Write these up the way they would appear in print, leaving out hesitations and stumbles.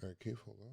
All right, Keith, hold on.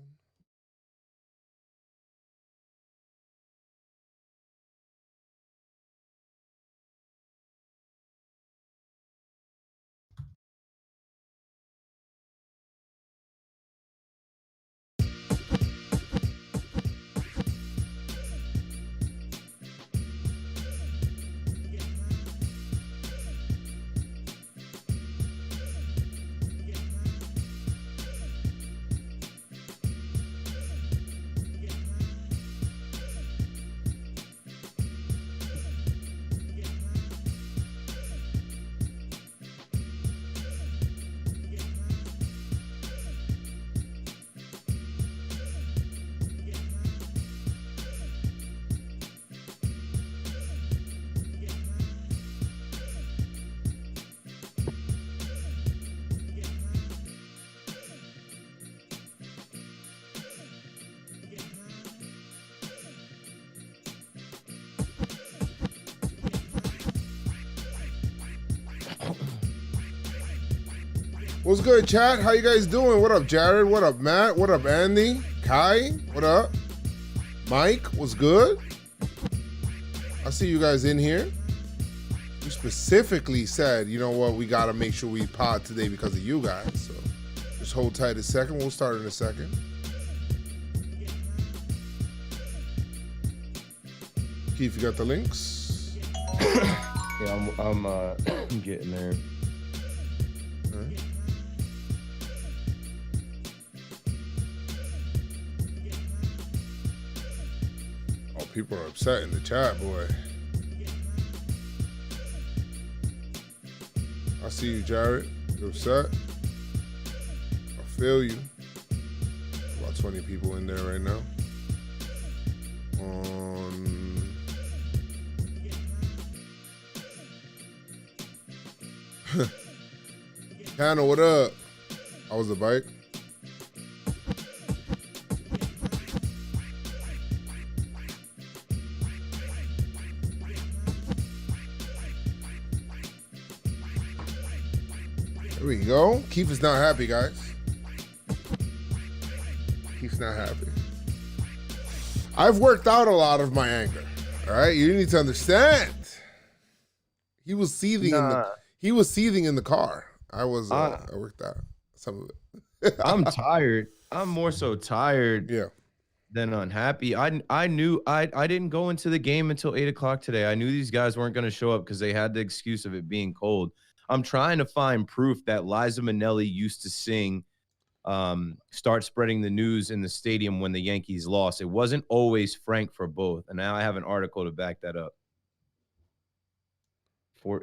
What's good, chat? How you guys doing? What up, Jared? What up, Matt? What up, Andy? Kai? What up? Mike? What's good? I see you guys in here. You specifically said, you know what, we got to make sure we pod today because of you guys. So just hold tight a second. We'll start in a second. Keith, you got the links? Yeah, I'm getting there. All right. Oh, people are upset in the chat, boy. I see you, Jared. You're upset. I feel you. About 20 people in there right now. Hannah, what up? How was the bike? There we go. Keith is not happy, guys. Keith's not happy. I've worked out a lot of my anger. All right, you need to understand. He was seething in the car. I worked out some of it. I'm tired. I'm more so tired than unhappy. I knew I didn't go into the game until 8 o'clock today. I knew these guys weren't going to show up because they had the excuse of it being cold. I'm trying to find proof that Liza Minnelli used to sing Start Spreading the News in the stadium when the Yankees lost. It wasn't always Frank for both. And now I have an article to back that up. For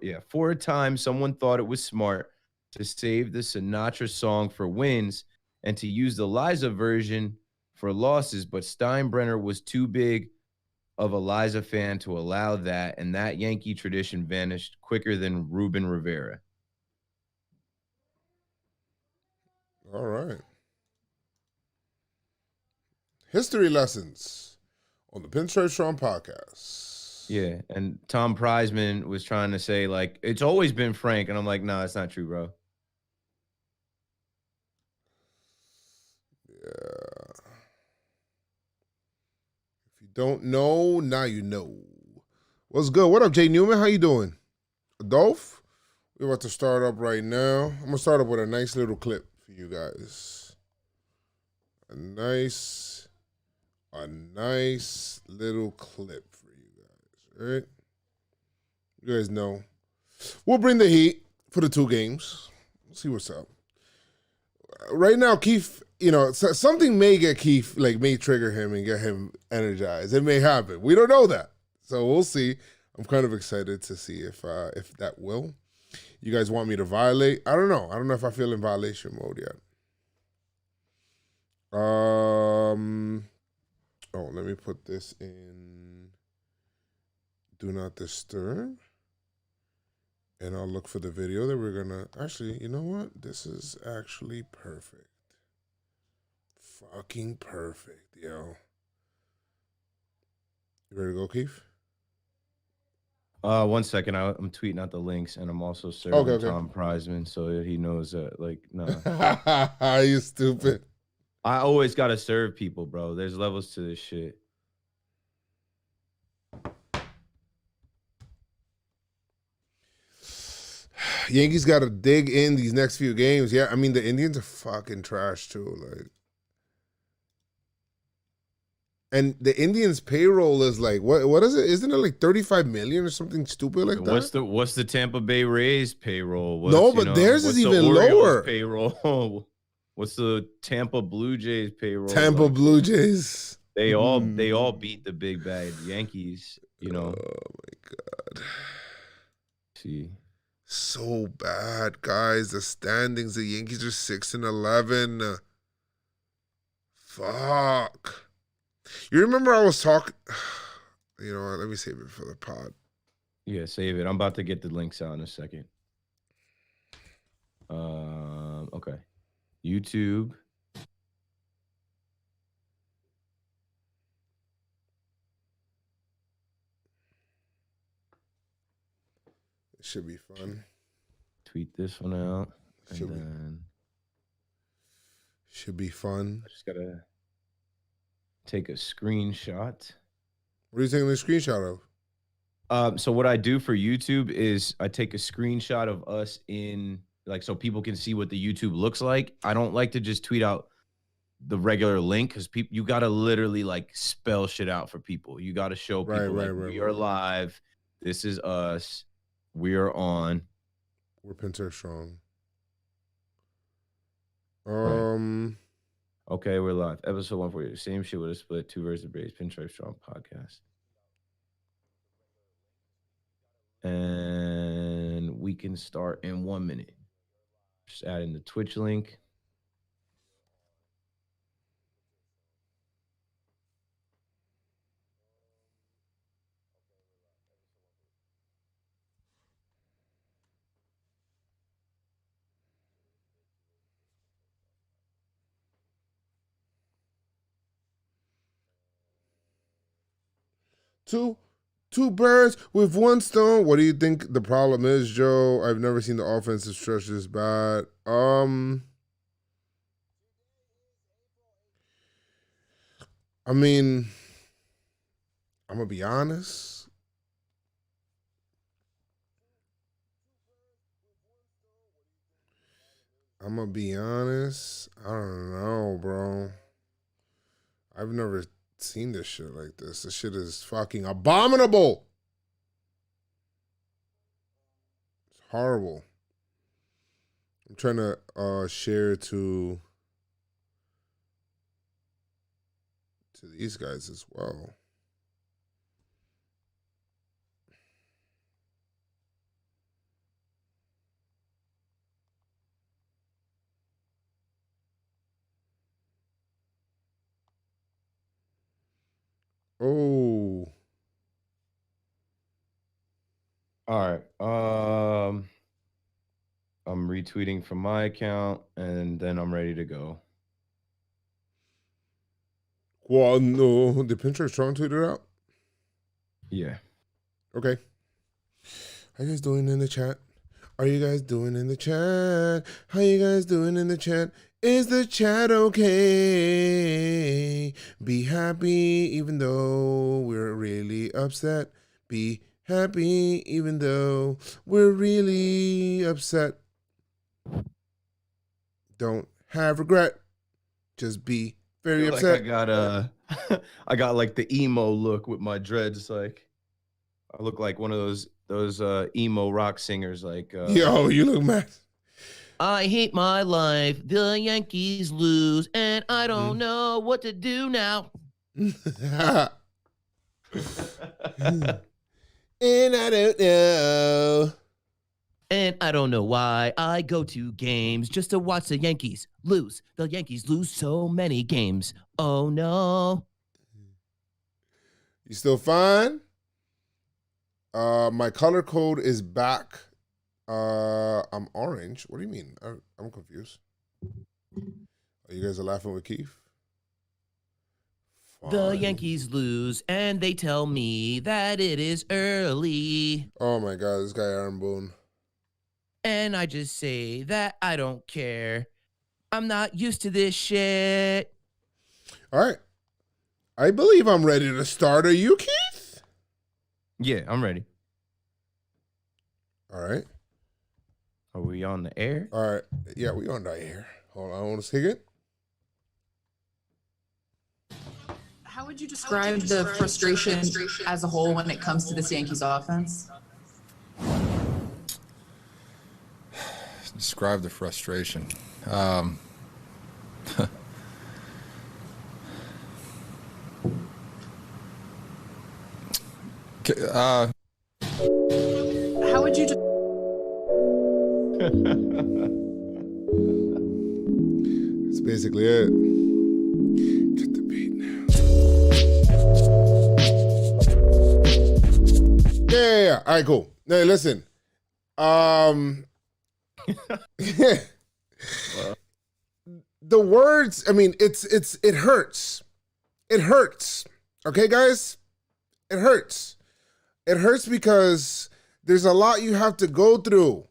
a time, someone thought it was smart to save the Sinatra song for wins and to use the Liza version for losses, but Steinbrenner was too big of a Liza fan to allow that, and that Yankee tradition vanished quicker than Ruben Rivera. All right. History lessons on the Pinstripe Strong podcast. Yeah, and Tom Prizeman was trying to say, like, it's always been Frank, and I'm like, no, that's not true, bro. Yeah. If you don't know, now you know. What's good? What up, Jay Newman? How you doing? Adolph? We're about to start up right now. I'm going to start up with a nice little clip for you guys. A nice little clip for you guys, right? You guys know. We'll bring the heat for the 2 games. We'll see what's up. Right now, Keith, you know, something may get Keith, like, may trigger him and get him energized. It may happen. We don't know that. So we'll see. I'm kind of excited to see if that will. You guys want me to violate? I don't know. I don't know if I feel in violation mode yet. Oh, let me put this in Do Not Disturb. And I'll look for the video that we're going to... Actually, you know what? This is actually perfect. Fucking perfect, yo. You ready to go, Keith? 1 second. I'm tweeting out the links, and I'm also serving Okay. Tom Prizeman so that he knows that, like, no. You stupid. I always gotta serve people, bro. There's levels to this shit. Yankees got to dig in these next few games. Yeah, I mean the Indians are fucking trash too. Like, and the Indians' payroll is like what is it? Isn't it like 35 million or something stupid like that? What's the Tampa Bay Rays payroll? No, but theirs is even lower. Payroll? What's the Tampa Blue Jays payroll? Tampa Blue Jays. They all beat the big bad Yankees, you know. Oh my god. See. So bad, guys. The standings, the Yankees are 6-11. Fuck. You remember I was talking. You know what? Let me save it for the pod. Yeah, save it. I'm about to get the links out in a second. Okay. YouTube. It should be fun. Tweet this one out. Should be fun. I just gotta take a screenshot. What are you taking a screenshot of? So what I do for YouTube is I take a screenshot of us in, like, so people can see what the YouTube looks like. I don't like to just tweet out the regular link because people, you gotta literally like spell shit out for people. You gotta show people we are live. This is us. We are on. We're Pinstripe Strong. Okay, we're live. Episode 148. Same shit with a split. 2 versus the Braves. Pinstripe Strong podcast. And we can start in 1 minute. Just add in the Twitch link. Two birds with one stone. What do you think the problem is, Joe? I've never seen the offensive stretch this bad. I mean, I'm gonna be honest. I don't know, bro. I've never seen this shit like this. This shit is fucking abominable. It's horrible. I'm trying to share to these guys as well. Oh. All right. I'm retweeting from my account and then I'm ready to go. Well, no. Did Pinstripe Strong tweet it out? Yeah. Okay. How you guys doing in the chat? Are you guys doing in the chat? How you guys doing in the chat? Is the chat okay? Be happy even though we're really upset. Be happy even though we're really upset. Don't have regret. Just be very upset. Like I got like the emo look with my dreads. Like I look like one of those emo rock singers. Like yo, you look mad. I hate my life. The Yankees lose, and I don't know what to do now. And I don't know. And I don't know why I go to games just to watch the Yankees lose. The Yankees lose so many games. Oh, no. You still fine? My color code is back. I'm orange. What do you mean? I'm confused. Are you guys laughing with Keith? Fine. The Yankees lose, and they tell me that it is early. Oh, my God. This guy, Aaron Boone. And I just say that I don't care. I'm not used to this shit. All right. I believe I'm ready to start. Are you, Keith? Yeah, I'm ready. All right. Are we on the air? All right. Yeah, we on the air. Hold on 1 second. How would you describe the frustration as a whole when it comes to this Yankees offense? Describe the frustration. How would you That's basically it. Get the beat now. Yeah. All right, cool. Now listen. The words, I mean, it hurts. It hurts. Okay, guys? It hurts. It hurts because there's a lot you have to go through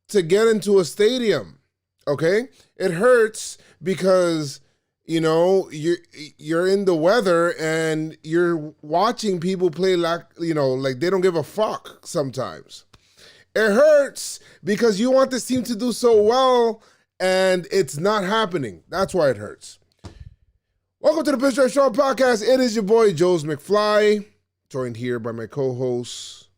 to get into a stadium. Okay? It hurts because, you know, you're in the weather and you're watching people play like they don't give a fuck sometimes. It hurts because you want this team to do so well and it's not happening. That's why it hurts. Welcome to the Pinstripe Strong podcast. It is your boy, Joe's McFly, joined here by my co-host,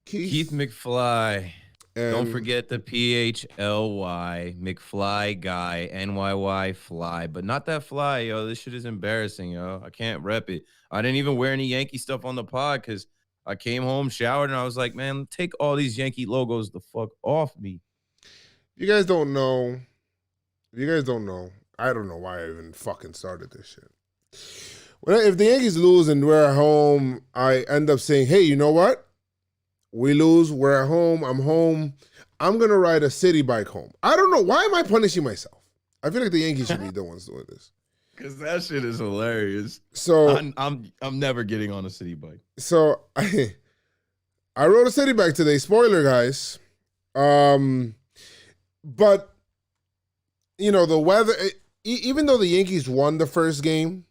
Keith McFly. And don't forget the PHLY, McFly guy, NYY fly, but not that fly, yo. This shit is embarrassing, yo. I can't rep it. I didn't even wear any Yankee stuff on the pod because I came home, showered, and I was like, man, take all these Yankee logos the fuck off me. You guys don't know. I don't know why I even fucking started this shit. If the Yankees lose and we're at home, I end up saying, hey, you know what? We lose, we're at home, I'm home. I'm going to ride a city bike home. I don't know. Why am I punishing myself? I feel like the Yankees should be the ones doing this. Because that shit is hilarious. So I'm never getting on a city bike. So I rode a city bike today. Spoiler, guys. But, you know, the weather, even though the Yankees won the first game,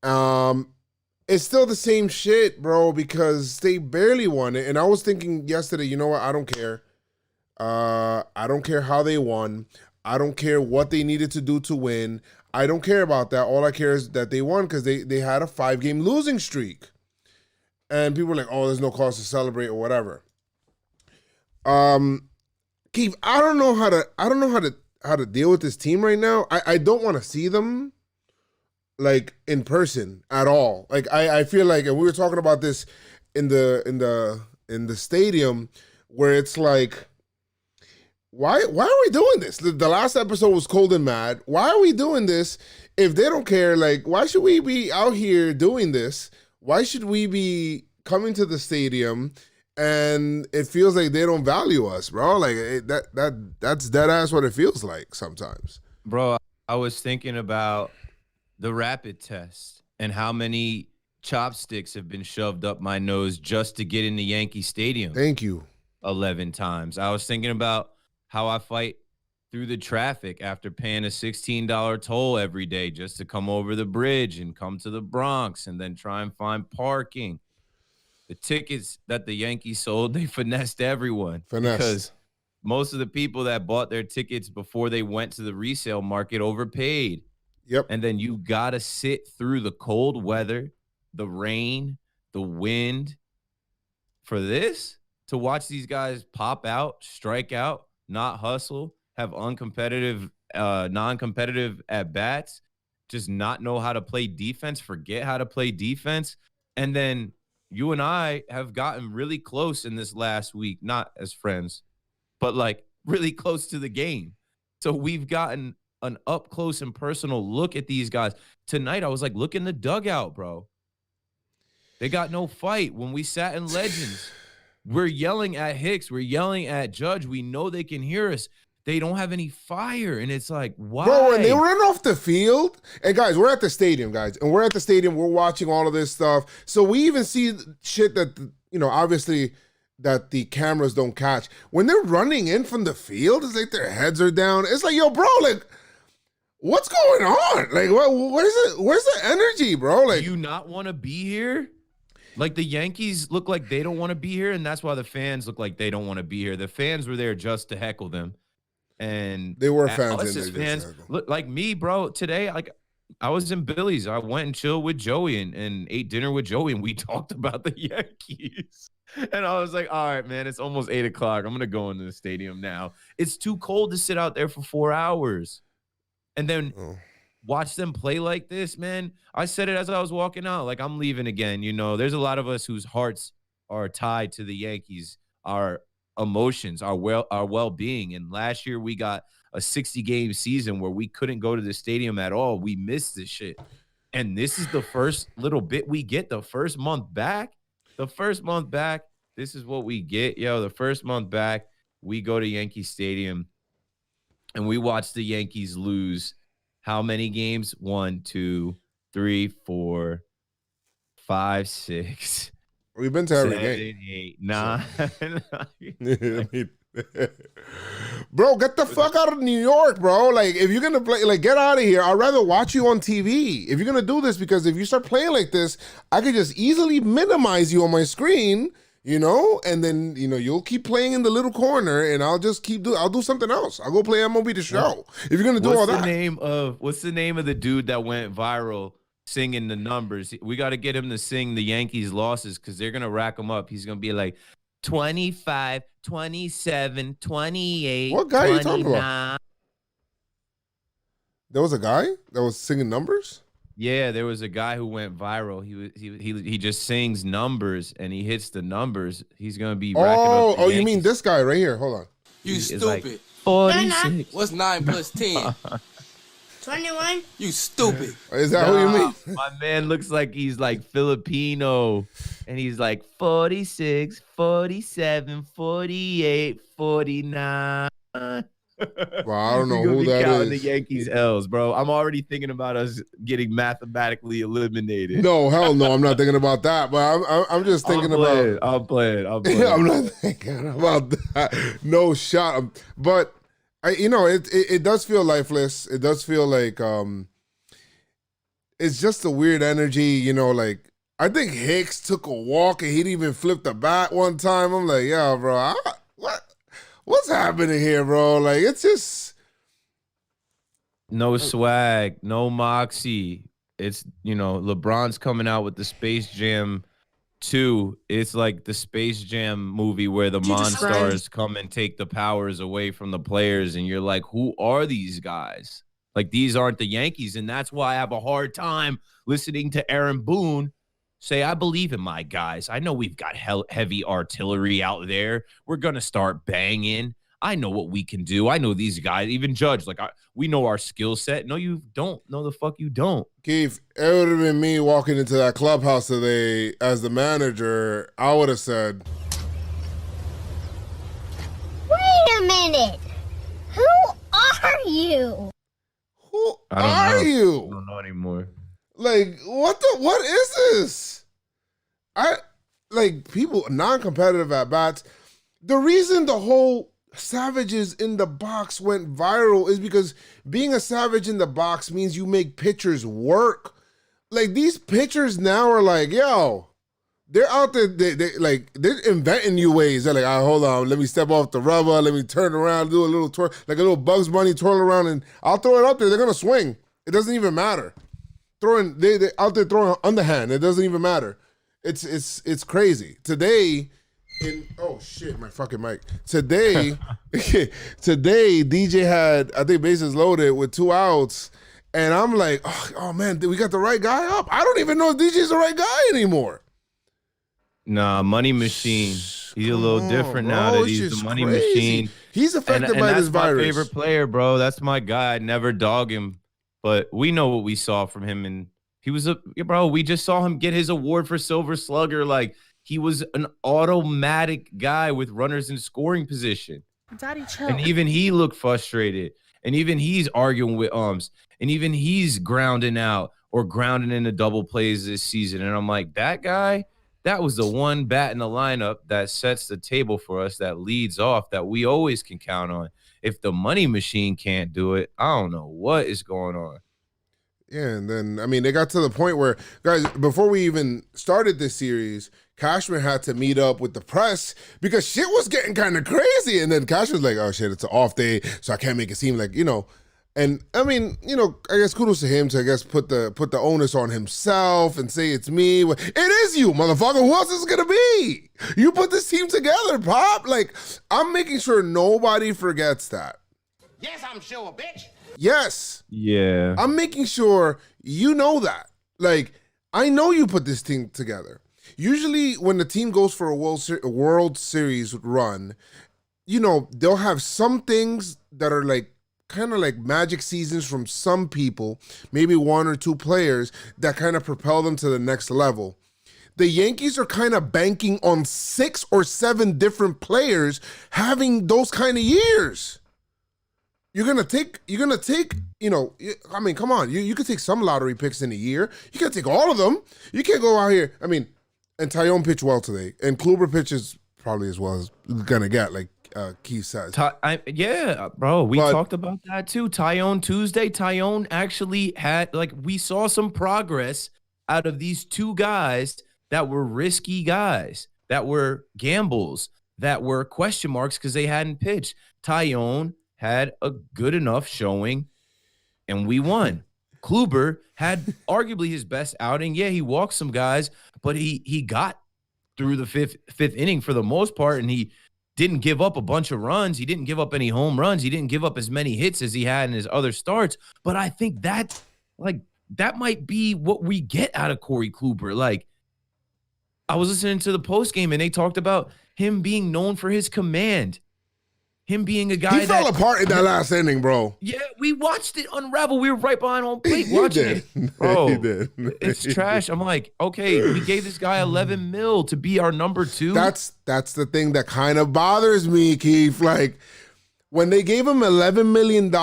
it's still the same shit, bro, because they barely won it. And I was thinking yesterday, you know what? I don't care. I don't care how they won. I don't care what they needed to do to win. I don't care about that. All I care is that they won because they had a 5-game losing streak. And people were like, oh, there's no cause to celebrate or whatever. Keith, I don't know how to deal with this team right now. I don't want to see them like in person at all. Like I feel like, and we were talking about this in the stadium, where it's like, why are we doing this? The last episode was Cold and Mad. Why are we doing this? If they don't care, like, why should we be out here doing this? Why should we be coming to the stadium and it feels like they don't value us, bro? Like that's dead ass what it feels like sometimes. Bro, I was thinking about the rapid test and how many chopsticks have been shoved up my nose just to get in the Yankee Stadium. Thank you. 11 times. I was thinking about how I fight through the traffic after paying a $16 toll every day just to come over the bridge and come to the Bronx and then try and find parking. The tickets that the Yankees sold, they finessed everyone. Because most of the people that bought their tickets before they went to the resale market overpaid. Yep. And then you got to sit through the cold weather, the rain, the wind for this, to watch these guys pop out, strike out, not hustle, have uncompetitive, non-competitive at-bats, just not know how to play defense, forget how to play defense. And then you and I have gotten really close in this last week, not as friends, but like really close to the game. So we've gotten an up close and personal look at these guys. Tonight, I was like, look in the dugout, bro. They got no fight. When we sat in Legends, we're yelling at Hicks. We're yelling at Judge. We know they can hear us. They don't have any fire. And it's like, why? Bro, when they run off the field, and guys, we're at the stadium, guys. And we're at the stadium. We're watching all of this stuff. So we even see shit that, you know, obviously that the cameras don't catch. When they're running in from the field, it's like their heads are down. It's like, yo, bro, like, what's going on? Like, where's the energy, bro? Like, do you not want to be here? Like, the Yankees look like they don't want to be here, and that's why the fans look like they don't want to be here. The fans were there just to heckle them. And they were fans. Fans look like me, bro. Today, like, I was in Billy's. I went and chilled with Joey and ate dinner with Joey, and we talked about the Yankees. And I was like, all right, man, it's almost 8 o'clock. I'm going to go into the stadium now. It's too cold to sit out there for 4 hours. And then watch them play like this, man. I said it as I was walking out. Like, I'm leaving again. You know, there's a lot of us whose hearts are tied to the Yankees, our emotions, our well-being. And last year we got a 60-game season where we couldn't go to the stadium at all. We missed this shit. And this is the first little bit we get. The first month back, this is what we get. Yo, the first month back, we go to Yankee Stadium and we watch the Yankees lose how many games? 1, 2, 3, 4, 5, 6. We've been to every game. 8, 9. Bro, get the fuck out of New York, bro. Like, if you're gonna play, like, get out of here. I'd rather watch you on TV if you're gonna do this, because if you start playing like this, I could just easily minimize you on my screen, you know, and then, you know, you'll keep playing in the little corner, and I'll just I'll do something else. I'll go play MLB The Show. If you're gonna do all that. What's the name of the dude that went viral singing the numbers? We got to get him to sing the Yankees losses, because they're gonna rack him up. He's gonna be like 25, 27, 28. What guy 29. Are you talking about? There was a guy that was singing numbers? Yeah, there was a guy who went viral. He just sings numbers, and he hits the numbers. He's gonna be racking up. Oh, you mean this guy right here? Hold on. You stupid. Like 46. What's 9 plus 10? 21. You stupid. Is that who you mean? My man looks like he's like Filipino, and he's like 46, 47, 48, 49. Well, I don't know who that is. The Yankees L's, bro. I'm already thinking about us getting mathematically eliminated. No, hell no, I'm not thinking about that. But I'm just thinking about. I'll play it. I'm not thinking about that. No shot. But it does feel lifeless. It does feel like it's just a weird energy. You know, like, I think Hicks took a walk and he'd even flipped the bat one time. I'm like, yeah, bro, what's happening here, bro? Like, it's just no swag, no moxie. It's, LeBron's coming out with the Space Jam 2. It's like the Space Jam movie where the Monstars come and take the powers away from the players, and you're like, who are these guys? Like, these aren't the Yankees, and that's why I have a hard time listening to Aaron Boone say, I believe in my guys. I know we've got heavy artillery out there. We're going to start banging. I know what we can do. I know these guys, even Judge, like, we know our skill set. No, you don't. No, the fuck you don't. Keith, it would have been me walking into that clubhouse today as the manager. I would have said, wait a minute. Who are you? Who are you? I don't know anymore. Like, what is this? People, non-competitive at bats. The reason the whole Savages in the box went viral is because being a Savage in the box means you make pitchers work. Like, these pitchers now are like, yo, they're out there, they're inventing new ways. They're like, all right, hold on, let me step off the rubber, let me turn around, do a little twirl, like a little Bugs Bunny twirl around, and I'll throw it up there. They're gonna swing. It doesn't even matter. They out there throwing underhand. It doesn't even matter. It's crazy. Today, oh shit, my fucking mic. Today, DJ had, I think, bases loaded with 2 outs, and I'm like, oh man, we got the right guy up. I don't even know if DJ's the right guy anymore. Nah, Money Machine. He's a little different now that he's the Money Machine. He's affected by this virus. That's my favorite player, bro. That's my guy. I'd never dog him. But we know what we saw from him, and he was we just saw him get his award for Silver Slugger. Like, he was an automatic guy with runners in scoring position. Daddy, chill. And even he looked frustrated, and even he's arguing with and even he's grounding out or grounding into double plays this season. And I'm like, that guy that was the one bat in the lineup that sets the table for us, that leads off, that we always can count on. If the money machine can't do it, I don't know what is going on. Yeah, and then, I mean, they got to the point where, guys, before we even started this series, Cashman had to meet up with the press because shit was getting kind of crazy. And then Cashman's like, oh, shit, it's an off day, so I can't make it seem like, And, I mean, I guess kudos to him to, I guess, put the onus on himself and say it's me. It is you, motherfucker. Who else is it going to be? You put this team together, Pop. Like, I'm making sure nobody forgets that. Yes, I'm sure, bitch. Yes. Yeah. I'm making sure you know that. Like, I know you put this team together. Usually when the team goes for a World Series run, they'll have some things that are like kind of like magic seasons from some people, maybe one or two players that kind of propel them to the next level. The Yankees are kind of banking on 6 or 7 different players having those kind of years. You're gonna take, I mean, come on. You could take some lottery picks in a year. You can't take all of them. You can't go out here. I mean, and Tyone pitched well today, and Gleyber pitches probably as well as gonna get, like Keith says. Yeah, bro, we talked about that too. Tyone Tuesday. Tyone actually had, we saw some progress out of these two guys that were risky guys, that were gambles, that were question marks because they hadn't pitched. Tyone had a good enough showing, and we won. Gleyber had arguably his best outing. Yeah, he walked some guys, but he got through the fifth inning for the most part, and he didn't give up a bunch of runs. He didn't give up any home runs. He didn't give up as many hits as he had in his other starts. But I think that might be what we get out of Corey Gleyber. Like, I was listening to the postgame, and they talked about him being known for his command. Him being a guy he fell apart in that last inning, bro. Yeah, we watched it unravel. We were right behind home plate watching it. Bro, he did. It's trash. I'm like, okay, we gave this guy $11 million to be our number 2. That's the thing that kind of bothers me, Keith. Like, when they gave him $11 million,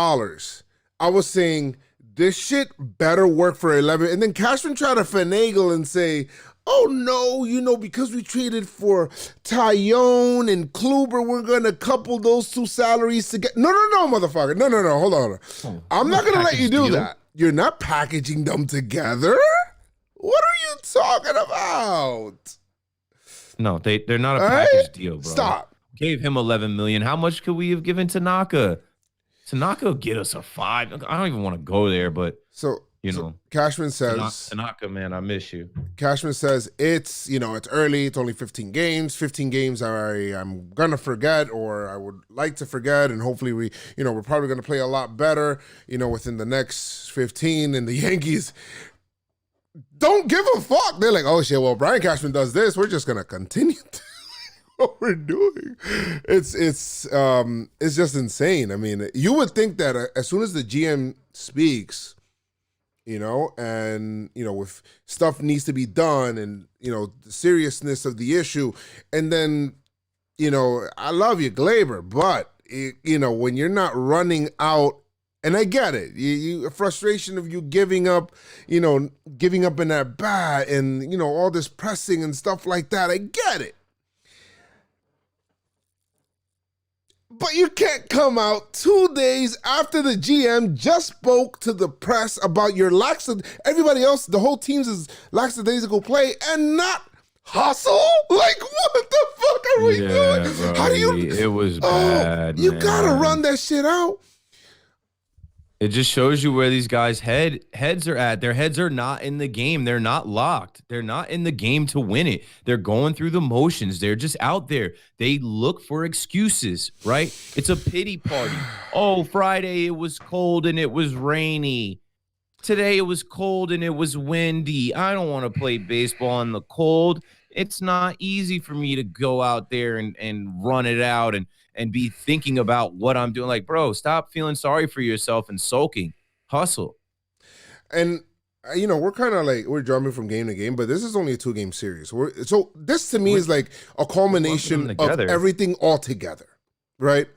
I was saying, this shit better work for 11. And then Cashman tried to finagle and say, oh, no, because we traded for Tyone and Gleyber, we're going to couple those two salaries together. No, motherfucker. No, hold on. I'm not going to let you do that. You're not packaging them together? What are you talking about? No, they're not a package deal, bro. Stop. Gave him $11 million. How much could we have given Tanaka? Tanaka will get us a 5. I don't even want to go there, but so Cashman says, Tanaka, man, I miss you. Cashman says it's early. It's only 15 games. 15 games I'm gonna forget, or I would like to forget, and hopefully we're probably gonna play a lot better, within the next 15. And the Yankees don't give a fuck. They're like, oh shit, well, Brian Cashman does this, we're just gonna continue what we're doing. It's just insane. I mean, you would think that as soon as the GM speaks, and, if stuff needs to be done and, the seriousness of the issue. And then, I love you, Gleyber, but, when you're not running out, and I get it, you frustration of you giving up in that bat and, all this pressing and stuff like that. I get it. But you can't come out 2 days after the GM just spoke to the press about your everybody else, the whole team's lackadaisical play, and not hustle? Like, what the fuck are we doing? Bro, how do you? It was bad. You gotta run that shit out. It just shows you where these guys' heads are at. Their heads are not in the game. They're not locked. They're not in the game to win it. They're going through the motions. They're just out there. They look for excuses, right? It's a pity party. Oh, Friday it was cold and it was rainy. Today it was cold and it was windy. I don't want to play baseball in the cold. It's not easy for me to go out there and run it out and be thinking about what I'm doing. Like, bro, stop feeling sorry for yourself and sulking. Hustle. And, we're kind of like, we're jumping from game to game, but this is only a 2-game series. So this to me is like a culmination of everything all together, right?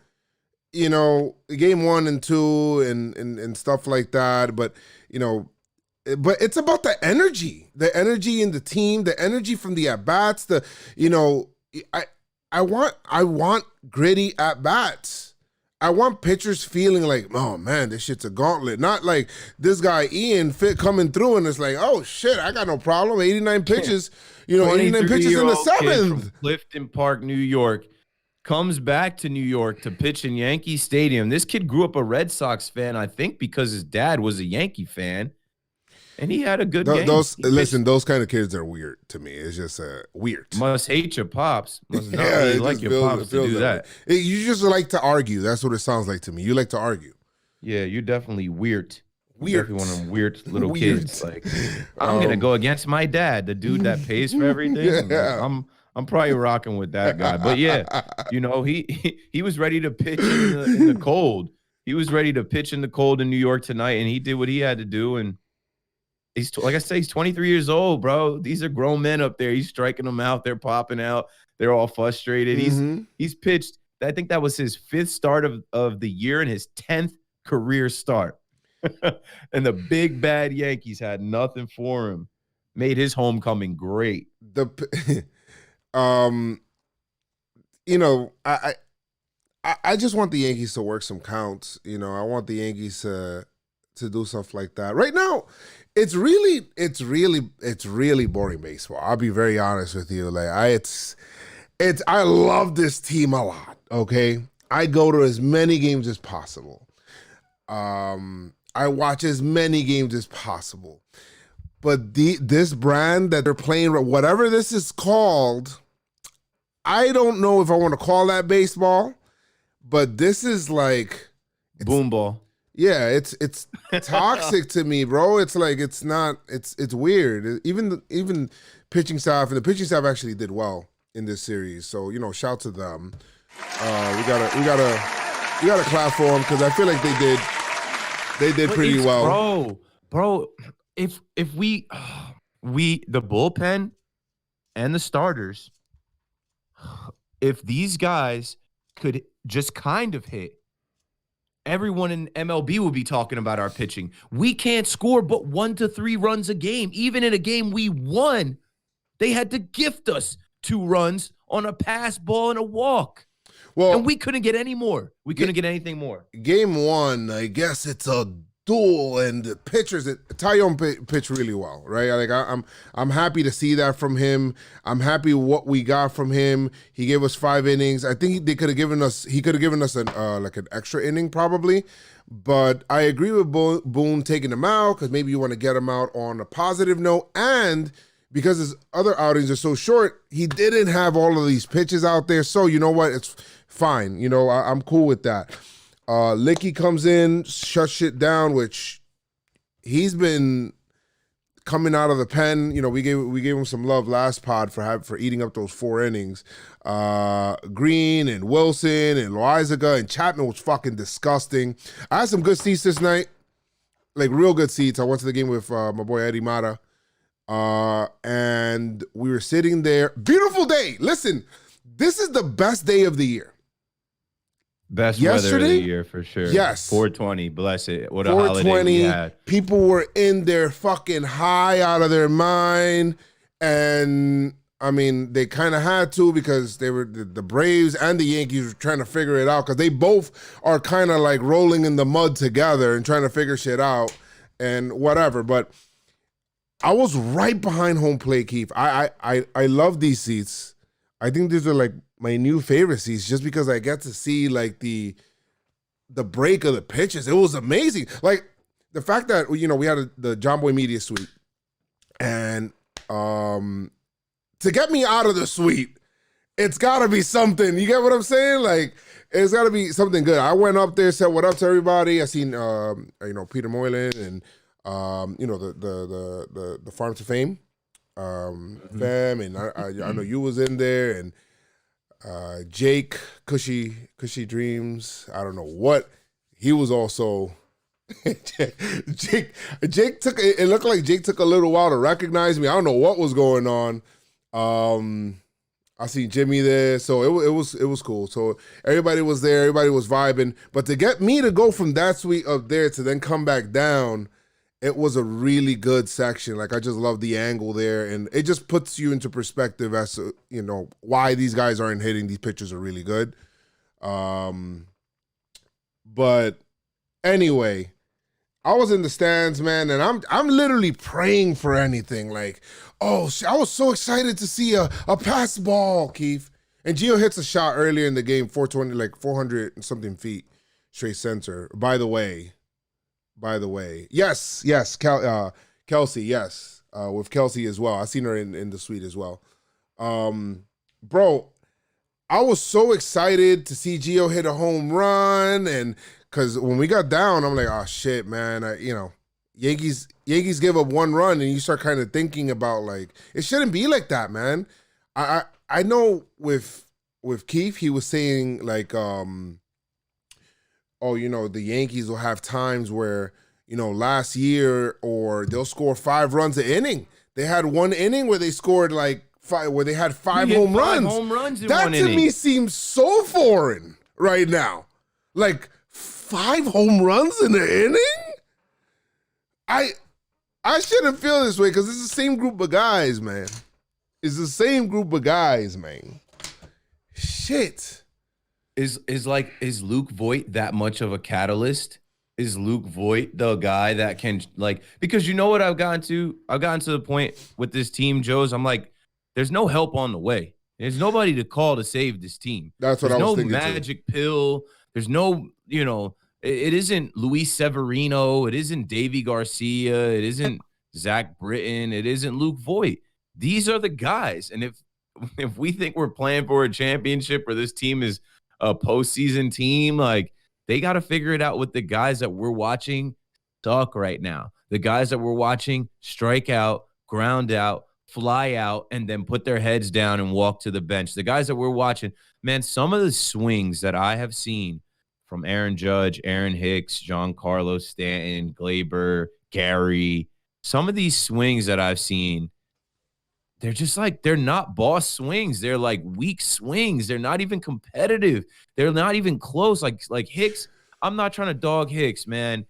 Game 1 and 2 and stuff like that. But, but it's about the energy in the team, the energy from the at bats. I want gritty at bats. I want pitchers feeling like, oh man, this shit's a gauntlet. Not like this guy Ian coming through and it's like, oh shit, I got no problem. 89 pitches, 89 pitches in the seventh. Clifton Park, New York, comes back to New York to pitch in Yankee Stadium. This kid grew up a Red Sox fan, I think, because his dad was a Yankee fan. And he had a good game. Those kind of kids are weird to me. It's just weird. Must hate your pops. Must not really like your pops to do that. You just like to argue. That's what it sounds like to me. You like to argue. Yeah, you're definitely weird. You're definitely one of them weird little kids. Like, I'm gonna go against my dad, the dude that pays for everything. Yeah. I'm probably rocking with that guy. But yeah, he was ready to pitch in the cold. He was ready to pitch in the cold in New York tonight, and he did what he had to do. And he's, like I say, he's 23 years old, bro. These are grown men up there. He's striking them out. They're popping out. They're all frustrated. He's pitched. I think that was his 5th start of the year and his 10th career start. And the big bad Yankees had nothing for him. Made his homecoming great. I just want the Yankees to work some counts. I want the Yankees to do stuff like that. Right now, it's really boring baseball. I'll be very honest with you. Like I love this team a lot. Okay, I go to as many games as possible. I watch as many games as possible. But this brand that they're playing, whatever this is called, I don't know if I want to call that baseball. But this is like boom ball. Yeah, it's toxic to me, bro. It's like it's weird. Even pitching staff, and the pitching staff actually did well in this series. So shout to them. We gotta clap for them because I feel like they did pretty well, bro. If we the bullpen and the starters, if these guys could just kind of hit, everyone in MLB will be talking about our pitching. We can't score but 1 to 3 runs a game. Even in a game we won, they had to gift us 2 runs on a pass ball and a walk. Well, and we couldn't get any more. We couldn't get anything more. Game 1, I guess it's a duel, and the pitchers, Taillon pitched really well, right? Like I'm happy to see that from him. I'm happy what we got from him. He gave us 5 innings. I think he could have given us an extra inning probably. But I agree with Boone taking him out because maybe you want to get him out on a positive note, and because his other outings are so short, he didn't have all of these pitches out there. So you know what? It's fine. I'm cool with that. Licky comes in, shuts shit down, which he's been coming out of the pen. We gave him some love last pod for eating up those 4 innings. Green and Wilson and Loizaga and Chapman was fucking disgusting. I had some good seats this night, like real good seats. I went to the game with my boy Eddie Mata, and we were sitting there. Beautiful day. Listen, this is the best day of the year. Best weather of the year for sure. Yes. 420, bless it. What a holiday we had. People were in there fucking high out of their mind. And I mean, they kind of had to because they were the Braves and the Yankees were trying to figure it out because they both are kind of like rolling in the mud together and trying to figure shit out and whatever. But I was right behind home plate, Keith. I love these seats. I think these are like my new favorite seats just because I get to see like the break of the pitches. It was amazing. Like the fact that, we had the JomboyMedia suite, and to get me out of the suite, it's got to be something. You get what I'm saying? Like it's got to be something good. I went up there, said what up to everybody. I seen Peter Moylan and the Farm to Fame. Fam, and I know you was in there, and Jake, Cushy Dreams, I don't know what, he was also Jake took it looked like Jake took a little while to recognize me. I don't know what was going on. I seen Jimmy there, so it was cool. So everybody was there, everybody was vibing, but to get me to go from that suite up there to then come back down it was a really good section. Like, I just love the angle there, and it just puts you into perspective as to, you know, why these guys aren't hitting. These pitchers are really good. But anyway, I was in the stands, man, and I'm literally praying for anything. Like, oh, I was so excited to see a pass ball, Keith. And Gio hits a shot earlier in the game, 420, like 400 and something feet, straight center. By the way, yes, Kelsey, yes, with Kelsey as well. I seen her in the suite as well. Bro, I was so excited to see Gio hit a home run, and because when we got down, I'm like, oh shit, man, Yankees give up one run, and you start kind of thinking about, like, it shouldn't be like that, man. I know with Keith, he was saying, like, oh, you know, the Yankees will have times where, you know, last year, or they'll score 5 runs an inning. They had one inning where they scored like 5, where they had 5 home runs. Home runs in that one to inning. me seems so foreign right now. Like 5 home runs in an inning? I shouldn't feel this way, because it's the same group of guys, man. It's the same group of guys, man. Shit. Is Luke Voit that much of a catalyst? Is Luke Voit the guy that can, like, because you know what I've gotten to the point with this team, Joe's, I'm like, there's no help on the way. There's nobody to call to save this team. That's what I was thinking. There's no magic pill. There's no, you know, it isn't Luis Severino. It isn't Davy Garcia. It isn't Zach Britton. It isn't Luke Voit. These are the guys. And if we think we're playing for a championship, or this team is a postseason team, like, they got to figure it out with the guys that we're watching suck right now. The guys that we're watching strike out, ground out, fly out, and then put their heads down and walk to the bench. The guys that we're watching, man, some of the swings that I have seen from Aaron Judge, Aaron Hicks, Giancarlo Stanton, Gleyber, Gary, some of these swings that I've seen, they're just like, they're not boss swings. They're like weak swings. They're not even competitive. They're not even close. Like Hicks, I'm not trying to dog Hicks, man.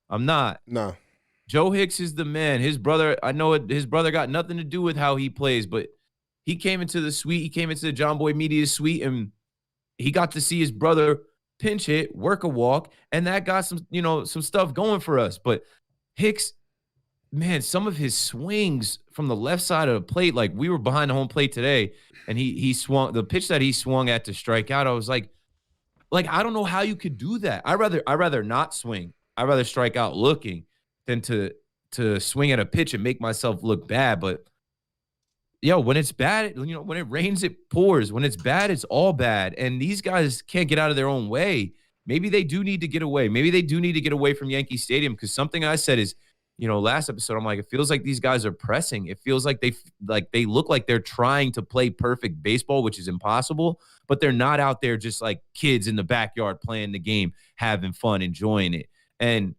I'm not. No. Joe Hicks is the man. His brother, I know it, his brother got nothing to do with how he plays, but he came into the suite. He came into the JomboyMedia suite, and he got to see his brother pinch hit, work a walk, and that got some, you know, some stuff going for us. But Hicks, man, some of his swings from the left side of the plate, like, we were behind the home plate today, and he swung the pitch that he swung at to strike out. I was like, I don't know how you could do that. I rather not swing. I'd rather strike out looking than to swing at a pitch and make myself look bad. But yo, when it's bad, you know, when it rains, it pours. When it's bad, it's all bad. And these guys can't get out of their own way. Maybe they do need to get away. Maybe they do need to get away from Yankee Stadium, because something I said is, you know, last episode, I'm like, it feels like these guys are pressing. It feels like they look like they're trying to play perfect baseball, which is impossible, but they're not out there just like kids in the backyard playing the game, having fun, enjoying it. And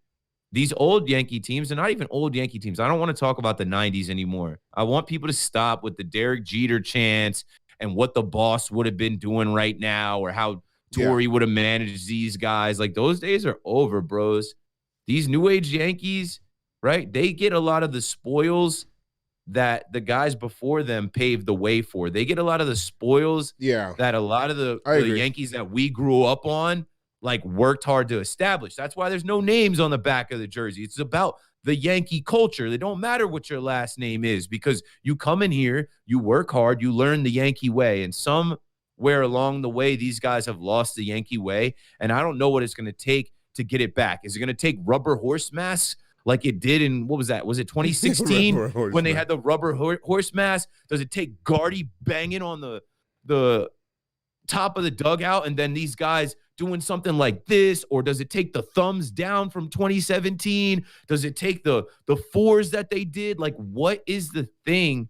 these old Yankee teams, and not even old Yankee teams, I don't want to talk about the 90s anymore. I want people to stop with the Derek Jeter chants and what the boss would have been doing right now, or how Torrey would have managed these guys. Like, those days are over, bros. These new age Yankees, right? They get a lot of the spoils that the guys before them paved the way for. They get a lot of the spoils that a lot of the Yankees that we grew up on, like, worked hard to establish. That's why there's no names on the back of the jersey. It's about the Yankee culture. It don't matter what your last name is, because you come in here, you work hard, you learn the Yankee way. And somewhere along the way, these guys have lost the Yankee way. And I don't know what it's going to take to get it back. Is it going to take rubber horse masks like it did in, what was that? Was it 2016 when they had the rubber horse mask? Does it take Gardy banging on the top of the dugout and then these guys doing something like this? Or does it take the thumbs down from 2017? Does it take the fours that they did? Like, what is the thing?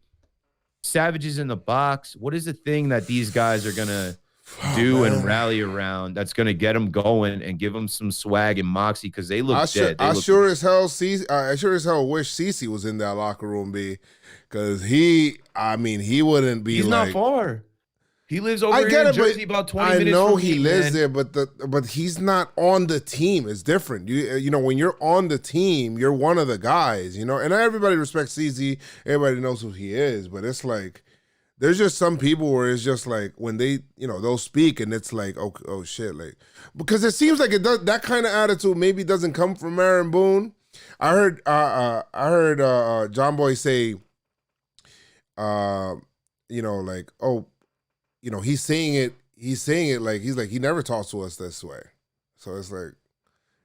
Savages in the box. What is the thing that these guys are going to do and rally around that's going to get them going and give them some swag and moxie? Because they look dead. I sure as hell wish CeCe was in that locker room, B, because he wouldn't be. He's not far. He lives over I here get in it, Jersey, but about 20 I minutes know from he me, lives man. there, but he's not on the team. It's different. You know, when you're on the team, you're one of the guys. You know, and everybody respects CZ. Everybody knows who he is, but it's like there's just some people where it's just like when they, you know, they'll speak and it's like, oh shit, like because it seems like it does, that kind of attitude maybe doesn't come from Aaron Boone. I heard John Boy say, you know, like, oh, you know, he's saying it like he never talks to us this way. So it's like,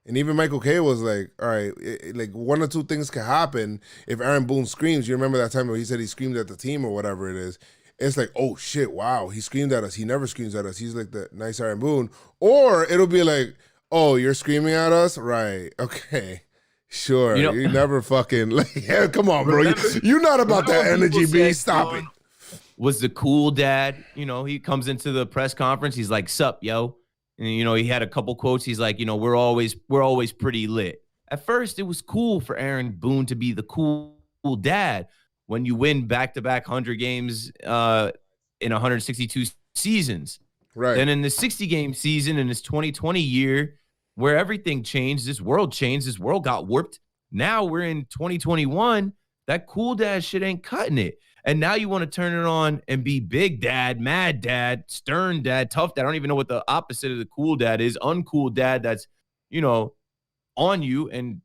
and even Michael K was like, all right, like one or two things could happen if Aaron Boone screams. You remember that time where he said he screamed at the team or whatever it is. It's like, oh shit, wow, he screamed at us. He never screams at us. He's like the nice Aaron Boone. Or it'll be like, oh, you're screaming at us? Right, okay. Sure, You know, you never fucking, like, yeah, come on, bro. You're not about that energy, B. Stop it. Was the cool dad, you know, he comes into the press conference. He's like, sup, yo. And, you know, he had a couple quotes. He's like, you know, we're always pretty lit. At first, it was cool for Aaron Boone to be the cool dad when you win back-to-back 100 games in 162 seasons. Right. Then in the 60-game season in this 2020 year where everything changed, this world got warped. Now we're in 2021. That cool dad shit ain't cutting it. And now you want to turn it on and be big dad, mad dad, stern dad, tough dad. I don't even know what the opposite of the cool dad is. Uncool dad that's, you know, on you and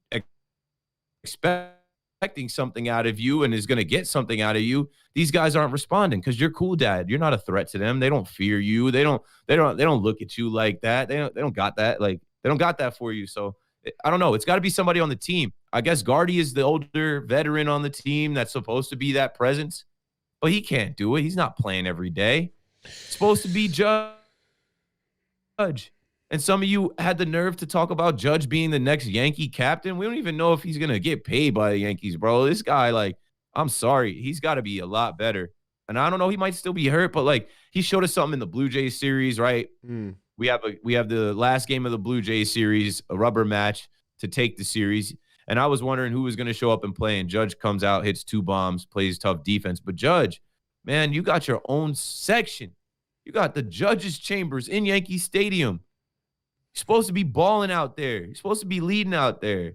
expecting something out of you and is going to get something out of you. These guys aren't responding because you're cool dad. You're not a threat to them. They don't fear you. They don't look at you like that. They don't got that. Like, they don't got that for you. So I don't know. It's got to be somebody on the team. I guess Gardy is the older veteran on the team that's supposed to be that presence, but he can't do it. He's not playing every day. It's supposed to be Judge. And some of you had the nerve to talk about Judge being the next Yankee captain. We don't even know if he's going to get paid by the Yankees, bro. This guy, like, I'm sorry. He's got to be a lot better. And I don't know. He might still be hurt, but, like, he showed us something in the Blue Jays series, right? We have the last game of the Blue Jays series, a rubber match to take the series. And I was wondering who was going to show up and play. And Judge comes out, hits 2 bombs, plays tough defense. But Judge, man, you got your own section. You got the judges' chambers in Yankee Stadium. You're supposed to be balling out there. You're supposed to be leading out there.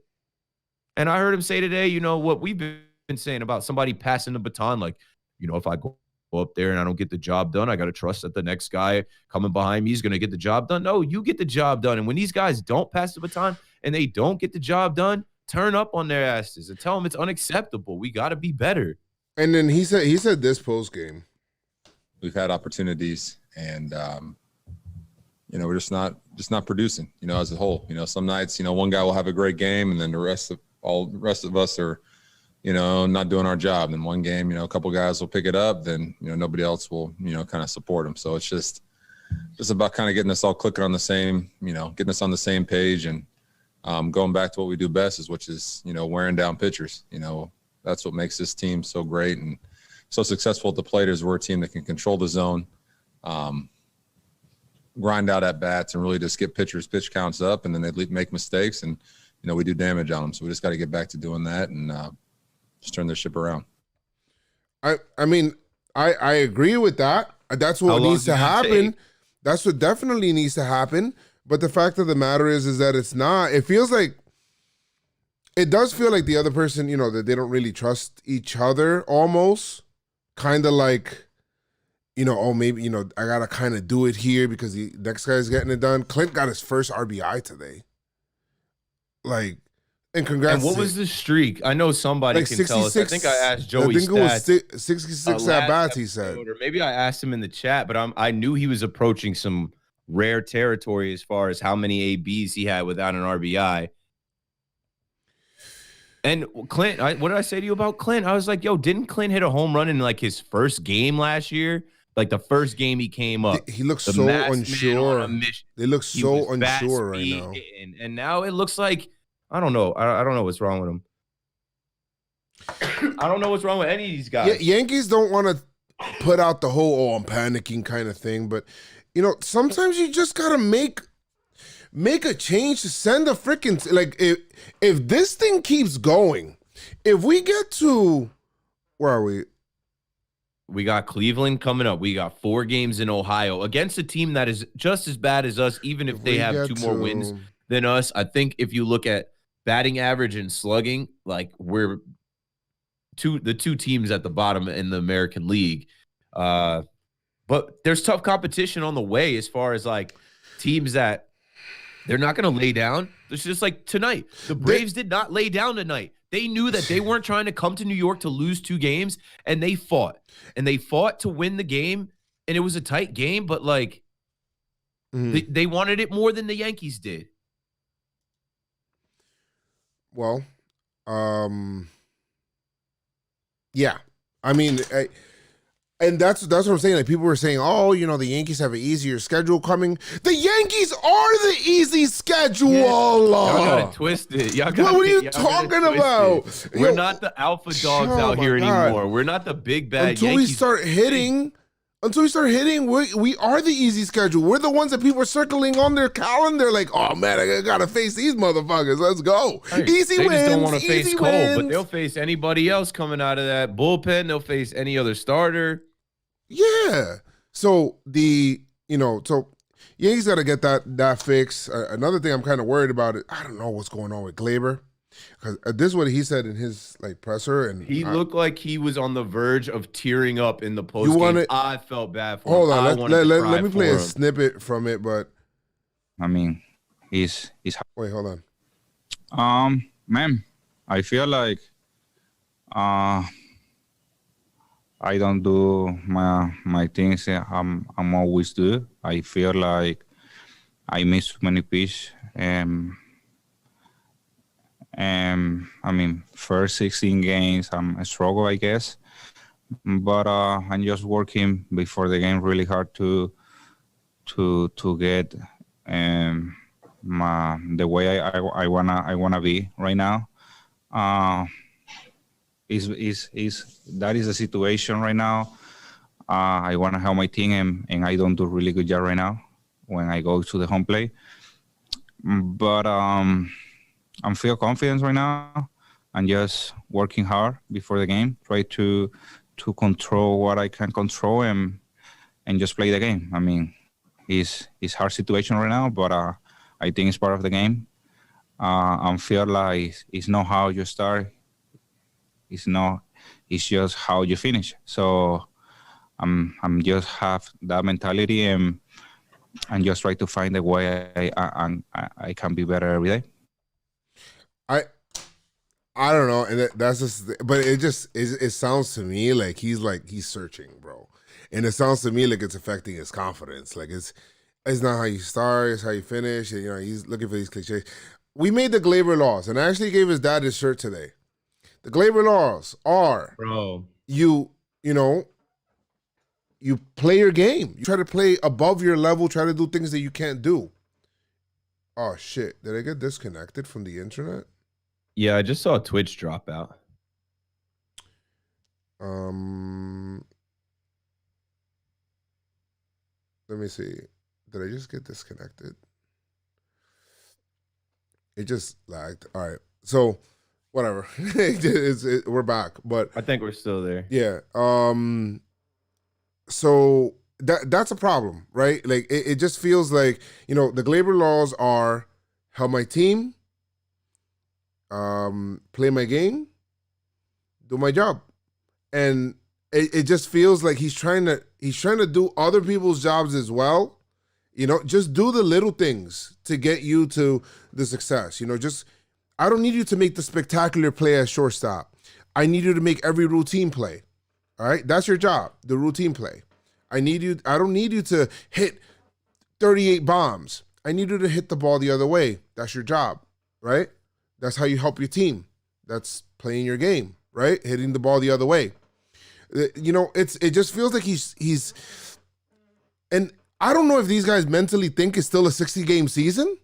And I heard him say today, you know, what we've been saying about somebody passing the baton. Like, you know, if I go up there and I don't get the job done, I got to trust that the next guy coming behind me is going to get the job done. No, you get the job done. And when these guys don't pass the baton and they don't get the job done, turn up on their asses and tell them it's unacceptable. We got to be better. And then he said this post game, we've had opportunities and, you know, we're just not producing, you know, as a whole. You know, some nights, you know, one guy will have a great game and then the rest of us are, you know, not doing our job. Then one game, you know, a couple guys will pick it up, then, you know, nobody else will, you know, kind of support them. So it's just about kind of getting us all clicking on the same, you know, getting us on the same page and going back to what we do best, which is, you know, wearing down pitchers. You know, that's what makes this team so great and so successful at the plate is we're a team that can control the zone, grind out at bats and really just get pitchers' pitch counts up, and then they make mistakes and, you know, we do damage on them. So we just got to get back to doing that and just turn this ship around. I mean, I agree with that. That's what needs to happen. That's what definitely needs to happen. But the fact of the matter is that it's not. It feels like, it does feel like the other person, you know, that they don't really trust each other almost. Kind of like, you know, oh, maybe, you know, I got to kind of do it here because the next guy's getting it done. Clint got his first RBI today. Like, and congrats. And what was the streak? I know somebody like can tell us. I think I asked Joey. I think it was 66 at bats, he said. Or maybe I asked him in the chat, but I knew he was approaching some rare territory as far as how many ABs he had without an RBI. And Clint, what did I say to you about Clint? I was like, yo, didn't Clint hit a home run in like his first game last year? Like the first game he came up. He looks so unsure. They look so unsure right now. And now it looks like, I don't know. I don't know what's wrong with him. I don't know what's wrong with any of these guys. Yankees don't want to put out the whole, oh, I'm panicking kind of thing. But, you know, sometimes you just got to make a change to send a freaking, like, if this thing keeps going, if we get to, where are we? We got Cleveland coming up. We got 4 games in Ohio against a team that is just as bad as us, even if they have 2 more wins than us. I think if you look at batting average and slugging, like we're the 2 teams at the bottom in the American League. But there's tough competition on the way as far as like teams that they're not going to lay down. It's just like tonight. The Braves did not lay down tonight. They knew that they weren't trying to come to New York to lose 2 games, and they fought. And they fought to win the game, and it was a tight game, but like they wanted it more than the Yankees did. Well, yeah. I mean, and that's what I'm saying. Like people were saying, oh, you know, the Yankees have an easier schedule coming. The Yankees are the easy schedule. Yeah. Y'all got it twisted. What are you talking about? We're not the alpha dogs out here anymore. We're not the big bad until Yankees. We start hitting. We are the easy schedule. We're the ones that people are circling on their calendar like, oh, man, I got to face these motherfuckers. Let's go. Easy they wins. Just don't want to face Cole, wins. but they'll face anybody else coming out of that bullpen. They'll face any other starter. Yeah. So Yankees got to get that fixed. Another thing I'm kind of worried about it. I don't know what's going on with Gleyber. Because this is what he said in his presser, and he looked like he was on the verge of tearing up in the post game. I felt bad for him. Hold on, let me play a snippet from it. But I mean, he's. Wait, hold on. Man, I feel like I don't do my things I'm always do. I feel like I miss too many pitches. I mean, first 16 games, I'm a struggle, I guess. But I'm just working before the game really hard to get the way I wanna be right now. That is the situation right now. I wanna help my team, and I don't do a really good job right now when I go to the home plate. But I'm feel confident right now. I'm just working hard before the game, try to control what I can control and just play the game. I mean, it's hard situation right now, but I think it's part of the game. I feel like it's not how you start. It's just how you finish. So I'm just have that mentality and just try to find a way I can be better every day. I don't know, and that's just, but it sounds to me like he's searching, bro, and it sounds to me like it's affecting his confidence. Like it's not how you start, it's how you finish. And, you know, he's looking for these cliches. We made the Gleyber laws, and I actually gave his dad his shirt today. The Gleyber laws are, bro, you play your game. You try to play above your level. Try to do things that you can't do. Oh shit! Did I get disconnected from the internet? Yeah, I just saw Twitch drop out. Let me see. Did I just get disconnected? It just lagged. All right. So, whatever. We're back, but I think we're still there. Yeah. So that's a problem, right? Like it just feels like, you know, the Gleyber laws are help my team, play my game, do my job. And it just feels like he's trying to do other people's jobs as well. You know, just do the little things to get you to the success. You know, I don't need you to make the spectacular play as shortstop. I need you to make every routine play. All right? That's your job, the routine play. I don't need you to hit 38 bombs. I need you to hit the ball the other way. That's your job, right? That's how you help your team. That's playing your game, right? Hitting the ball the other way. You know, it just feels like he's and I don't know if these guys mentally think it's still a 60-game season.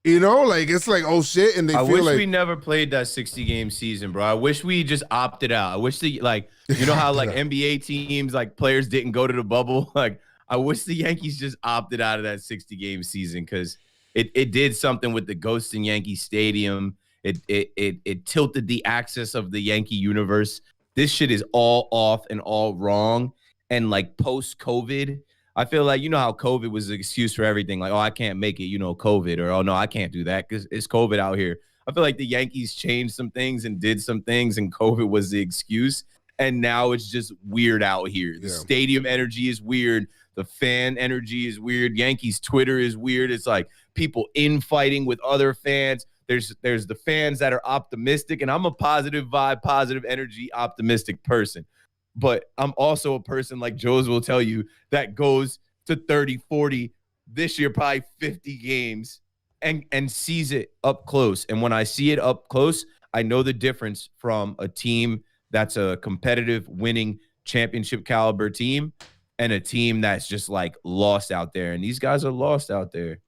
You know, like it's like, oh shit, and I wish we never played that 60-game season, bro. I wish we just opted out. I wish you know how like NBA teams, like players didn't go to the bubble. Like I wish the Yankees just opted out of that 60-game season because it did something with the ghosts in Yankee Stadium. It tilted the axis of the Yankee universe this shit is all off and all wrong. And like post-COVID, I feel like, you know how COVID was an excuse for everything. Like, oh, I can't make it, COVID, or, oh, no, I can't do that because it's COVID out here. I feel like the Yankees changed some things and did some things, and COVID was the excuse. And now it's just weird out here. The stadium energy is weird. The fan energy is weird. Yankees Twitter is weird. It's like people infighting with other fans. There's the fans that are optimistic, and I'm a positive vibe, positive energy, optimistic person. But I'm also a person, like Joe's will tell you, that goes to 30, 40, this year probably 50 games and sees it up close. And when I see it up close, I know the difference from a team that's a competitive, winning, championship caliber team and a team that's just like lost out there. And these guys are lost out there.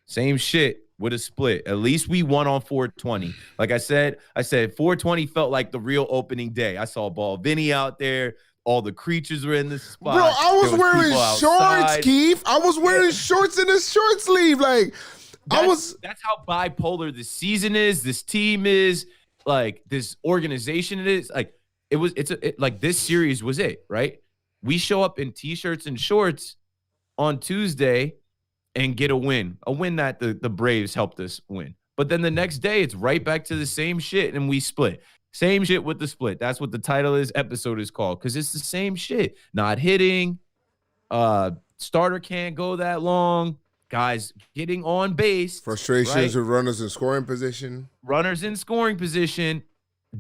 Same shit with a split. At least we won on 420. Like I said 420 felt like the real opening day. I saw Ball Vinny out there. All the creatures were in the spot. Bro, I was wearing shorts, Keith. I was wearing shorts in a short sleeve. Like, that's how bipolar this season is. This team is, like, this organization it is. Like, like this series was it, right? We show up in t-shirts and shorts on Tuesday and get a win that the Braves helped us win. But then the next day, it's right back to the same shit, and we split. Same shit with the split. That's what the title is. Episode is called, because it's the same shit. Not hitting. Starter can't go that long. Guys getting on base. Frustrations with runners in scoring position. Runners in scoring position.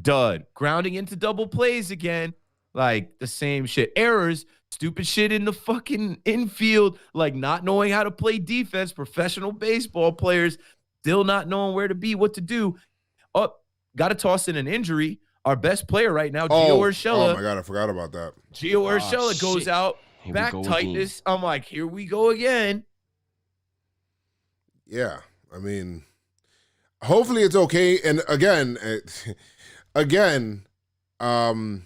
Dud. Grounding into double plays again. Like the same shit. Errors. Stupid shit in the fucking infield. Like not knowing how to play defense. Professional baseball players still not knowing where to be, what to do. Got to toss in an injury. Our best player right now, Gio Urshela. Oh, my God, I forgot about that. Gio Urshela goes out. Back tightness. Again. I'm like, here we go again. Yeah, I mean, hopefully it's okay. And again, the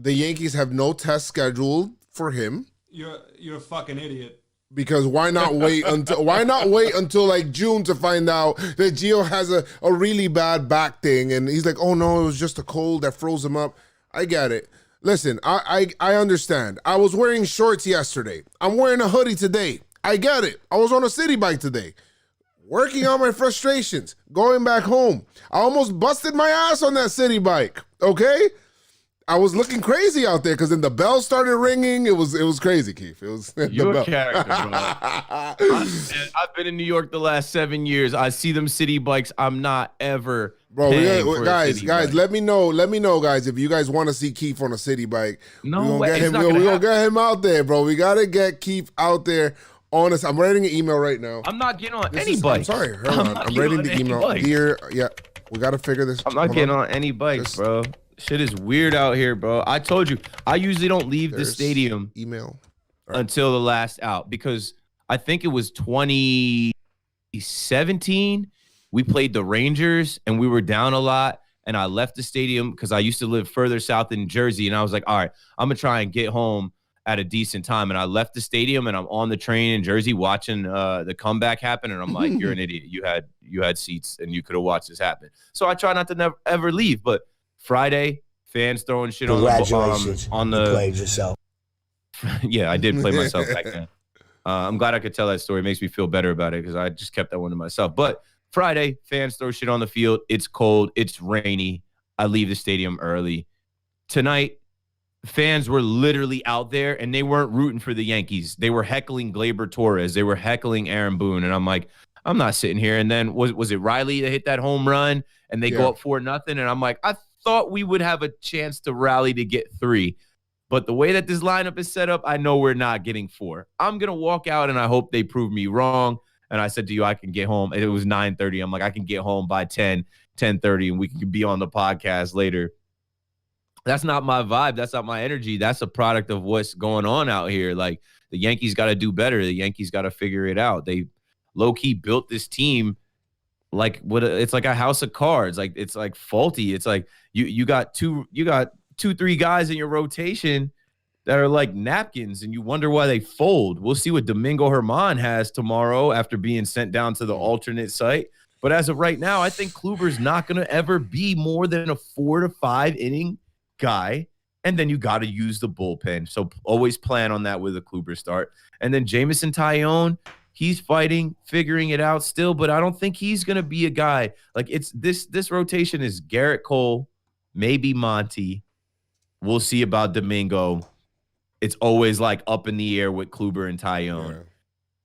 Yankees have no test scheduled for him. You're a fucking idiot. Because why not wait until like June to find out that Gio has a really bad back thing, and he's like, oh no, it was just a cold that froze him up. I get it. Listen, I understand. I was wearing shorts yesterday. I'm wearing a hoodie today. I get it. I was on a city bike today, working on my frustrations, going back home. I almost busted my ass on that city bike. Okay. I was looking crazy out there because then the bell started ringing. It was crazy, Keith. It was you're a character, bro. I've been in New York the last 7 years. I see them city bikes. I'm not ever. Bro, guys, let me know, guys, if you guys want to see Keith on a city bike. No, we're gonna get him out there, bro. We gotta get Keith out there. Honest, I'm writing an email right now. I'm not getting on any bike. I'm sorry, I'm writing the email. Dear, we gotta figure this. I'm not getting on any bikes, bro. Shit is weird out here, bro. I told you, I usually don't leave the stadium until the last out, because I think it was 2017. We played the Rangers and we were down a lot. And I left the stadium because I used to live further south in Jersey. And I was like, all right, I'm going to try and get home at a decent time. And I left the stadium and I'm on the train in Jersey watching the comeback happen. And I'm like, you're an idiot. You had seats and you could have watched this happen. So I try not to ever leave. But Friday, fans throwing shit on the you played yourself. Yeah, I did play myself back then. I'm glad I could tell that story. It makes me feel better about it because I just kept that one to myself. But Friday, fans throw shit on the field. It's cold. It's rainy. I leave the stadium early. Tonight, fans were literally out there, and they weren't rooting for the Yankees. They were heckling Gleyber Torres. They were heckling Aaron Boone. And I'm like, I'm not sitting here. And then was it Riley that hit that home run, and they go up 4-0? And I'm like, I thought we would have a chance to rally to get 3. But the way that this lineup is set up, I know we're not getting 4. I'm going to walk out, and I hope they prove me wrong. And I said to you, I can get home. It was 9:30. I'm like, I can get home by 10:30, and we can be on the podcast later. That's not my vibe. That's not my energy. That's a product of what's going on out here. Like, the Yankees got to do better. The Yankees got to figure it out. They low-key built this team like it's like a house of cards. Like, it's like faulty. It's like you got 2-3 guys in your rotation that are like napkins, and you wonder why they fold. We'll see what Domingo Germán has tomorrow after being sent down to the alternate site. But as of right now, I think Kluber's not going to ever be more than a 4 to 5 inning guy. And then you got to use the bullpen. So always plan on that with a Gleyber start. And then Jameson Taillon, he's fighting, figuring it out still, but I don't think he's going to be a guy. Like it's this rotation is Garrett Cole, maybe Monty. We'll see about Domingo. It's always like up in the air with Gleyber and Taillon. Yeah.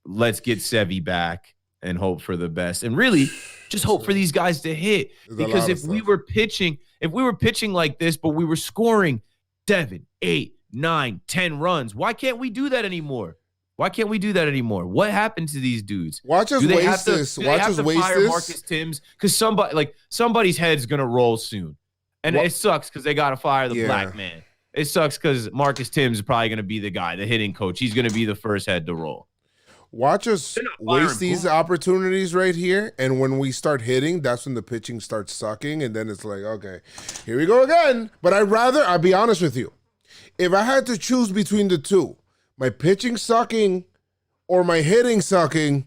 Let's get Sevy back and hope for the best. And really just hope for these guys to hit. Because if we were pitching like this, but we were scoring 7, 8, 9, 10 runs, why can't we do that anymore? What happened to these dudes? Watch us waste this. Watch us waste this. Marcus Timms, because somebody's head's gonna roll soon, and it sucks because they gotta fire the black man. It sucks because Marcus Timms is probably gonna be the guy, the hitting coach. He's gonna be the first head to roll. Watch us waste these opportunities right here, and when we start hitting, that's when the pitching starts sucking, and then it's like, okay, here we go again. But I'll be honest with you, if I had to choose between the two, my pitching sucking or my hitting sucking,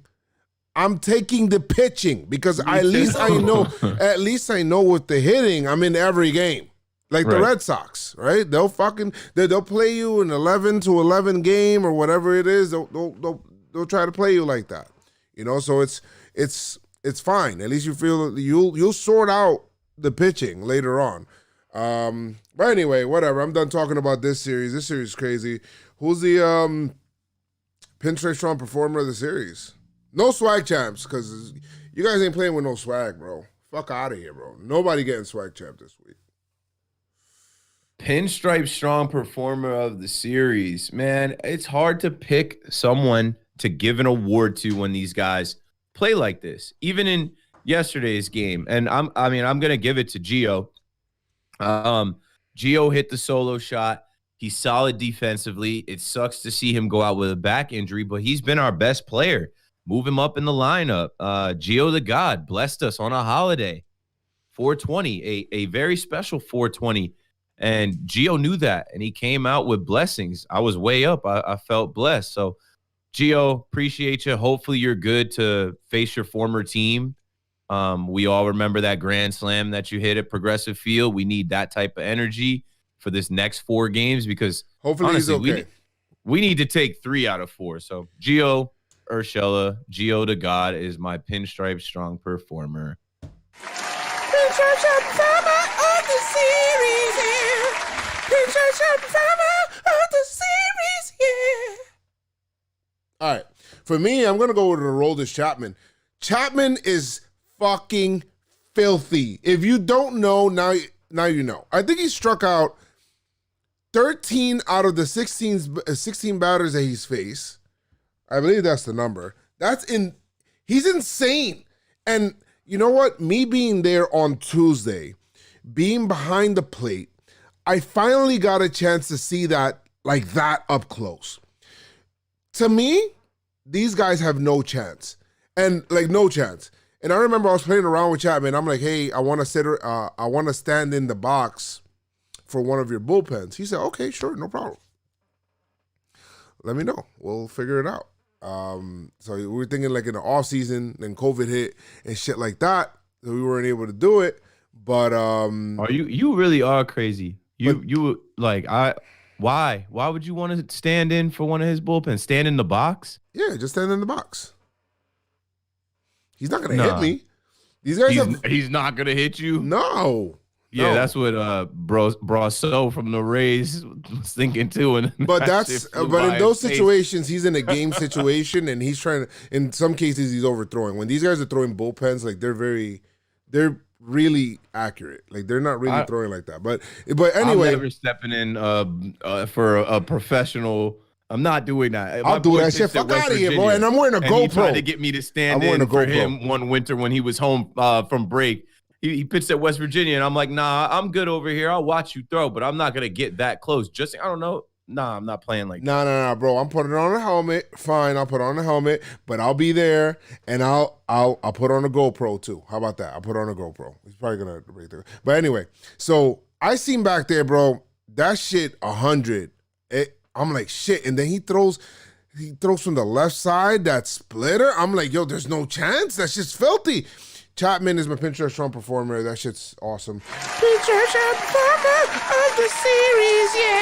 I'm taking the pitching because at least I know with the hitting, I'm in every game. Like the Red Sox, right? They'll play you an 11-11 game or whatever it is. They'll try to play you like that, So it's fine. At least you feel you'll sort out the pitching later on. But anyway, whatever. I'm done talking about this series. This series is crazy. Who's the Pinstripe Strong performer of the series? No swag champs, because you guys ain't playing with no swag, bro. Fuck out of here, bro. Nobody getting swag champ this week. Pinstripe Strong performer of the series, man. It's hard to pick someone to give an award to when these guys play like this. Even in yesterday's game, and I'm gonna give it to Gio. Gio hit the solo shot. He's solid defensively. It sucks to see him go out with a back injury, but he's been our best player. Move him up in the lineup. Gio the God blessed us on a holiday. 420, a very special 420. And Gio knew that, and he came out with blessings. I was way up. I felt blessed. So, Gio, appreciate you. Hopefully you're good to face your former team. We all remember that grand slam that you hit at Progressive Field. We need that type of energy for this next 4 games because hopefully honestly, he's okay. We need to take 3 out of 4. So, Gio Urshela, Gio the God is my Pinstripe Strong performer. Pinstripe Strong performer of the series, yeah. Pinstripe Strong performer of the series, yeah. All right. For me, I'm going to go with Aroldis Chapman. Chapman is fucking filthy. If you don't know, now you know. I think he struck out 13 out of the 16 batters that he's faced. I believe that's the number. He's insane. And you know what? Me being there on Tuesday, being behind the plate, I finally got a chance to see that like that up close. To me, these guys have no chance. And like no chance. And I remember I was playing around with Chapman. I'm like, hey, I want to stand in the box for one of your bullpens. He said, okay, sure, no problem. Let me know. We'll figure it out. So we were thinking like in the off season, then COVID hit and shit like that. So we weren't able to do it. But you really are crazy. Why would you want to stand in for one of his bullpens? Stand in the box? Yeah, just stand in the box. He's not gonna hit me. These guys he's not gonna hit you? No. Yeah, no. That's what Brasso from the Rays was thinking too. But in those situations, he's in a game situation and he's trying to, in some cases he's overthrowing. When these guys are throwing bullpens, like they're really accurate. Like they're not really throwing like that. But anyway, I'm never stepping in for a professional. I'm not doing that. I'll do that shit. Fuck out of here, bro. And I'm wearing a GoPro. He tried to get me to stand in for him one winter when he was home from break. He pitched at West Virginia, and I'm like, nah, I'm good over here. I'll watch you throw, but I'm not gonna get that close. I don't know. Nah, I'm not playing like that. Nah, bro. I'm putting on a helmet. Fine, I'll put on a helmet, but I'll be there, and I'll put on a GoPro too. How about that? I'll put on a GoPro. He's probably gonna break there. But anyway, so I seen back there, bro. That shit 100. I'm like shit, and then he throws from the left side, that splitter. I'm like, yo, there's no chance. That's just filthy. Chapman is my Pinstripe Strong performer. That shit's awesome. Pinstripe Strong performer of the series, yeah.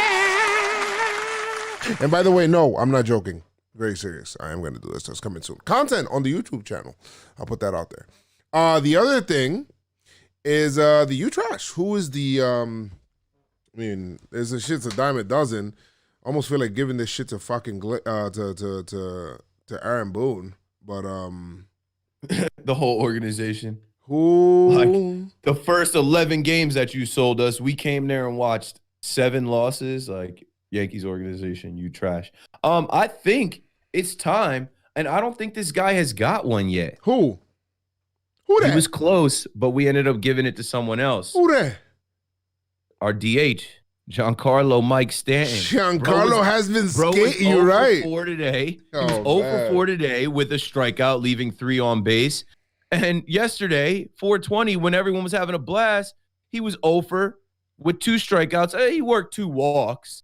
And by the way, no, I'm not joking. Very serious. I am going to do this. That's coming soon. Content on the YouTube channel. I'll put that out there. The other thing is the U-Trash. Who is the, I mean, there's a shit's a dime a dozen. Almost feel like giving this shit to fucking, to Aaron Boone. But, The whole organization. who? Like, the first 11 games that you sold us, we came there and watched 7 losses. Like, Yankees organization, you trash. I think it's time, and I don't think this guy has got one yet. Who? Who that? He was close, but we ended up giving it to someone else. Who that? Our DH, Giancarlo Mike Stanton. Giancarlo has been skating, you're 0 right. for 4 today. He was Oh, 0 for 4 today with a strikeout, leaving 3 on base. And yesterday, 420, when everyone was having a blast, he was 0 for with 2 strikeouts. He worked 2 walks.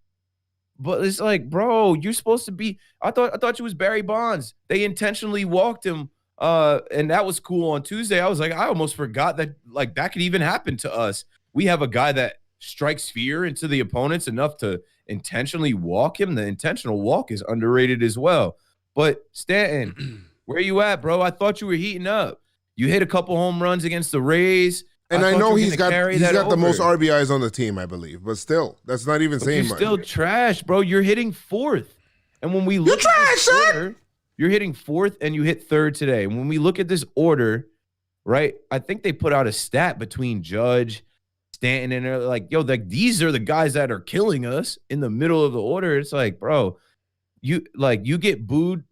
But it's like, bro, you're supposed to be. I thought you was Barry Bonds. They intentionally walked him, and that was cool on Tuesday. I was like, I almost forgot that like that could even happen to us. We have a guy that strikes fear into the opponents enough to intentionally walk him. The intentional walk is underrated as well. But Stanton, where you at, bro? I thought you were heating up. You hit a couple home runs against the Rays. And I know he's got the most over. RBIs on the team, I believe. But still, that's not even saying You're much. still trash, bro. You're hitting 4th. And when we look You're trash, at this order, you're hitting 4th and you hit 3rd today. And when we look at this order, right, I think they put out a stat between Judge, Stanton, and they're like, yo, like these are the guys that are killing us in the middle of the order. It's like, bro, you get booed.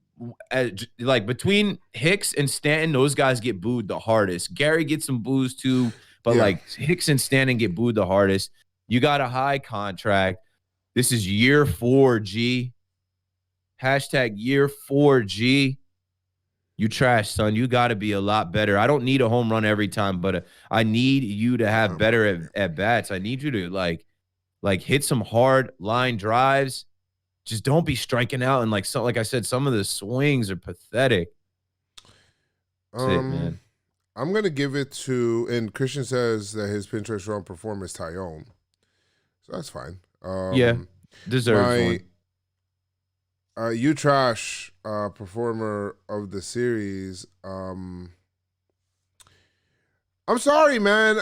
Like between Hicks and Stanton, those guys get booed the hardest. Gary gets some boos too, but like Hicks and Stanton get booed the hardest. You got a high contract. This is year 4, G. Hashtag year 4, G. You trash, son. You got to be a lot better. I don't need a home run every time, but I need you to have better at bats. I need you to like hit some hard line drives. Just don't be striking out, and like I said, some of the swings are pathetic. That's it, man. I'm gonna give it to, and Christian says that his Pinstripe Strong performer is Tyone, so that's fine. Yeah, deserves one. You trash performer of the series. I'm sorry, man.